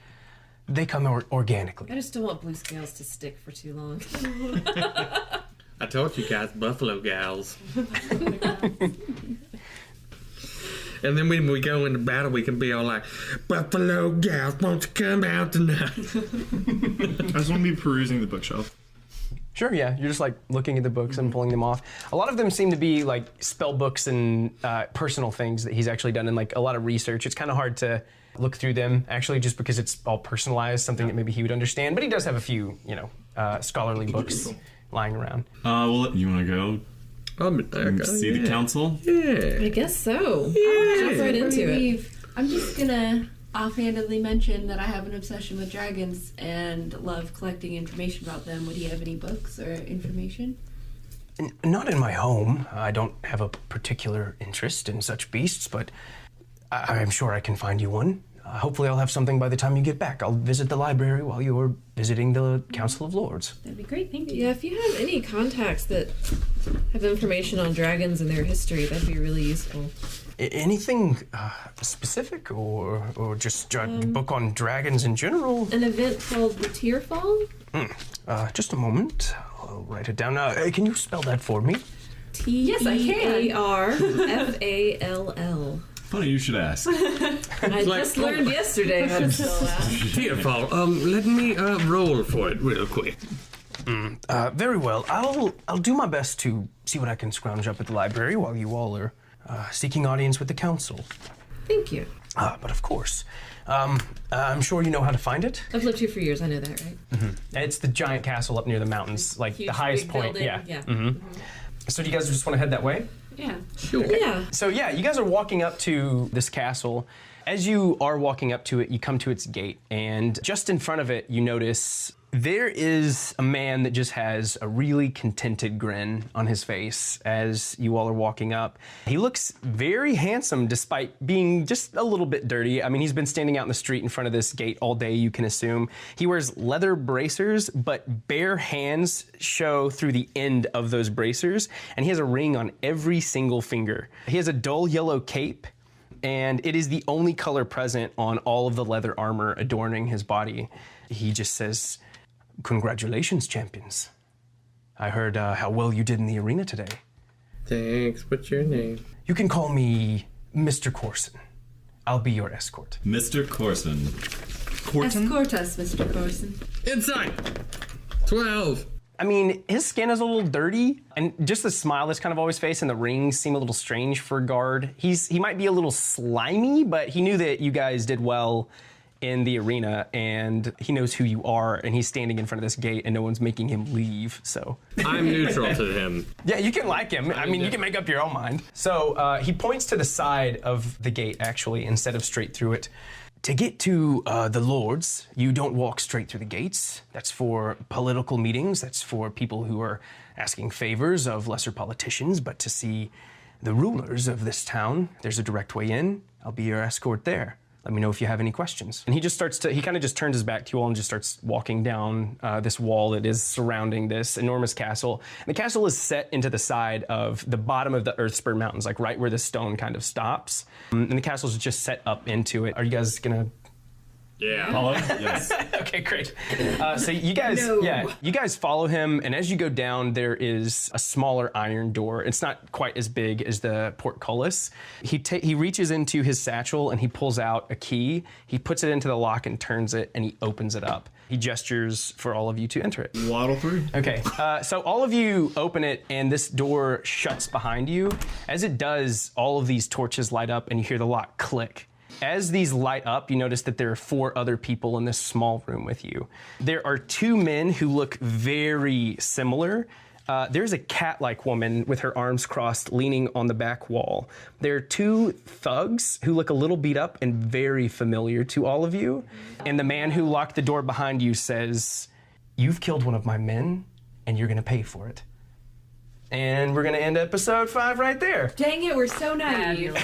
they come organically. I just don't want blue scales to stick for too long. I told you guys, buffalo gals. And then when we go into battle, we can be all like, Buffalo gals, won't you come out tonight? I just want to be perusing the bookshelf. Sure, yeah. You're just like looking at the books and pulling them off. A lot of them seem to be like spell books and personal things that he's actually done in like a lot of research. It's kind of hard to look through them actually just because it's all personalized, something that maybe he would understand. But he does have a few, scholarly books lying around. Well, you want to go see the council? Yeah. I guess so. Yeah. Jump right into it. I'm just gonna offhandedly mention that I have an obsession with dragons and love collecting information about them. Would he have any books or information? Not in my home. I don't have a particular interest in such beasts, but I'm sure I can find you one. Hopefully I'll have something by the time you get back. I'll visit the library while you're visiting the Council of Lords. That'd be great, thank you. Yeah, if you have any contacts that have information on dragons and their history, that'd be really useful. Anything specific, or just a book on dragons in general? An event called the Tearfall? Just a moment. I'll write it down. Can you spell that for me? Yes, I can. Tearfall. Funny you should ask. I just learned yesterday how to spell that. Tearfall. Let me roll for it real quick. Very well. I'll do my best to see what I can scrounge up at the library while you all are seeking audience with the council. Thank you. But of course, I'm sure you know how to find it. I've lived here for years, I know that, right? It's the giant castle up near the mountains, like Huge, the highest big point. building. Yeah. Yeah. So do you guys just want to head that way? Yeah. Sure. Yeah. So yeah, you guys are walking up to this castle. As you are walking up to it, you come to its gate, and just in front of it, you notice there is a man that just has a really contented grin on his face as you all are walking up. He looks very handsome despite being just a little bit dirty. I mean, he's been standing out in the street in front of this gate all day, you can assume. He wears leather bracers, but bare hands show through the end of those bracers, and he has a ring on every single finger. He has a dull yellow cape, and it is the only color present on all of the leather armor adorning his body. He just says, "Congratulations, champions. I heard how well you did in the arena today. Thanks. What's your name? You can call me Mr. Corson. I'll be your escort." Mr. Corson. Escort us, Mr. Corson. Inside. 12. I mean, his skin is a little dirty, and just the smile that's kind of on his face and the rings seem a little strange for a guard. He might be a little slimy, but he knew that you guys did well in the arena, and he knows who you are, and he's standing in front of this gate, and no one's making him leave, so. I'm neutral to him. Yeah, you can like him. I mean, you can make up your own mind. So he points to the side of the gate, actually, instead of straight through it. To get to the Lords, you don't walk straight through the gates. That's for political meetings. That's for people who are asking favors of lesser politicians. But to see the rulers of this town, there's a direct way in. I'll be your escort there. Let me know if you have any questions. And he kind of just turns his back to you all and just starts walking down this wall that is surrounding this enormous castle. And the castle is set into the side of the bottom of the Earthspur Mountains, like right where the stone kind of stops. And the castle is just set up into it. Are you guys gonna Yeah. Follow? Yes. Okay, great. So you guys follow him, and as you go down, there is a smaller iron door. It's not quite as big as the portcullis. He reaches into his satchel and he pulls out a key. He puts it into the lock and turns it, and he opens it up. He gestures for all of you to enter it. Waddle through. Okay, so all of you open it, and this door shuts behind you. As it does, all of these torches light up, and you hear the lock click. As these light up, you notice that there are 4 other people in this small room with you. There are 2 men who look very similar. There's a cat-like woman with her arms crossed leaning on the back wall. There are 2 thugs who look a little beat up and very familiar to all of you. And the man who locked the door behind you says, "You've killed one of my men, and you're gonna pay for it." And we're going to end episode 5 right there. Dang it, we're so naive.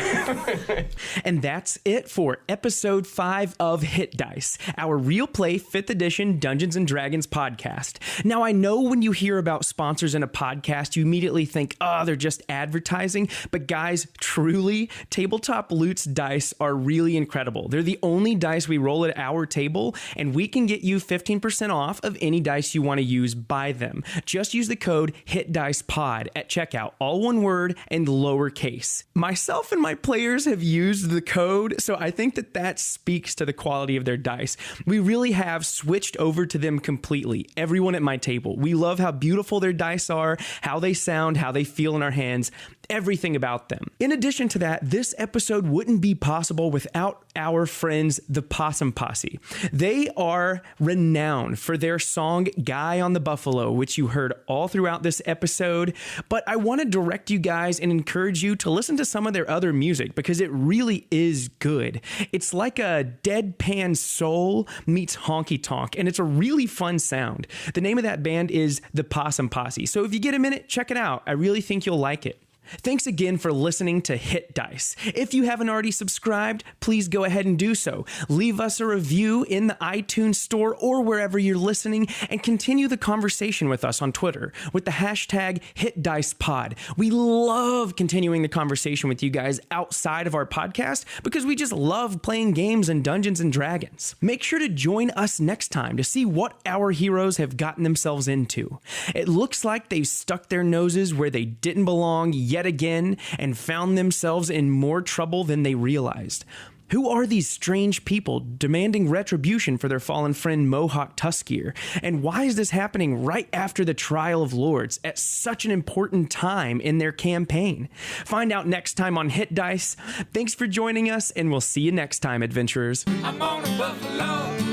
And that's it for episode 5 of Hit Dice, our real play 5th edition Dungeons & Dragons podcast. Now, I know when you hear about sponsors in a podcast, you immediately think, oh, they're just advertising. But guys, truly, Tabletop Loot's dice are really incredible. They're the only dice we roll at our table, and we can get you 15% off of any dice you want to use. Buy them. Just use the code HITDICEPOD at checkout, all one word and lowercase. Myself and my players have used the code, so I think that speaks to the quality of their dice. We really have switched over to them completely. Everyone at my table. We love how beautiful their dice are, how they sound, how they feel in our hands, everything about them. In addition to that, this episode wouldn't be possible without our friends, the Possum Posse. They are renowned for their song Guy on the Buffalo, which you heard all throughout this episode. But I want to direct you guys and encourage you to listen to some of their other music because it really is good. It's like a deadpan soul meets honky tonk, and it's a really fun sound. The name of that band is the Possum Posse. So if you get a minute, check it out. I really think you'll like it. Thanks again for listening to Hit Dice. If you haven't already subscribed, please go ahead and do so. Leave us a review in the iTunes store or wherever you're listening, and continue the conversation with us on Twitter with the hashtag HitDicePod. We love continuing the conversation with you guys outside of our podcast because we just love playing games and Dungeons and Dragons. Make sure to join us next time to see what our heroes have gotten themselves into. It looks like they've stuck their noses where they didn't belong yet again and found themselves in more trouble than they realized. Who are these strange people demanding retribution for their fallen friend Mohawk Tuskier? And why is this happening right after the Trial of Lords at such an important time in their campaign? Find out next time on Hit Dice. Thanks for joining us, and we'll see you next time, adventurers. I'm on a buffalo.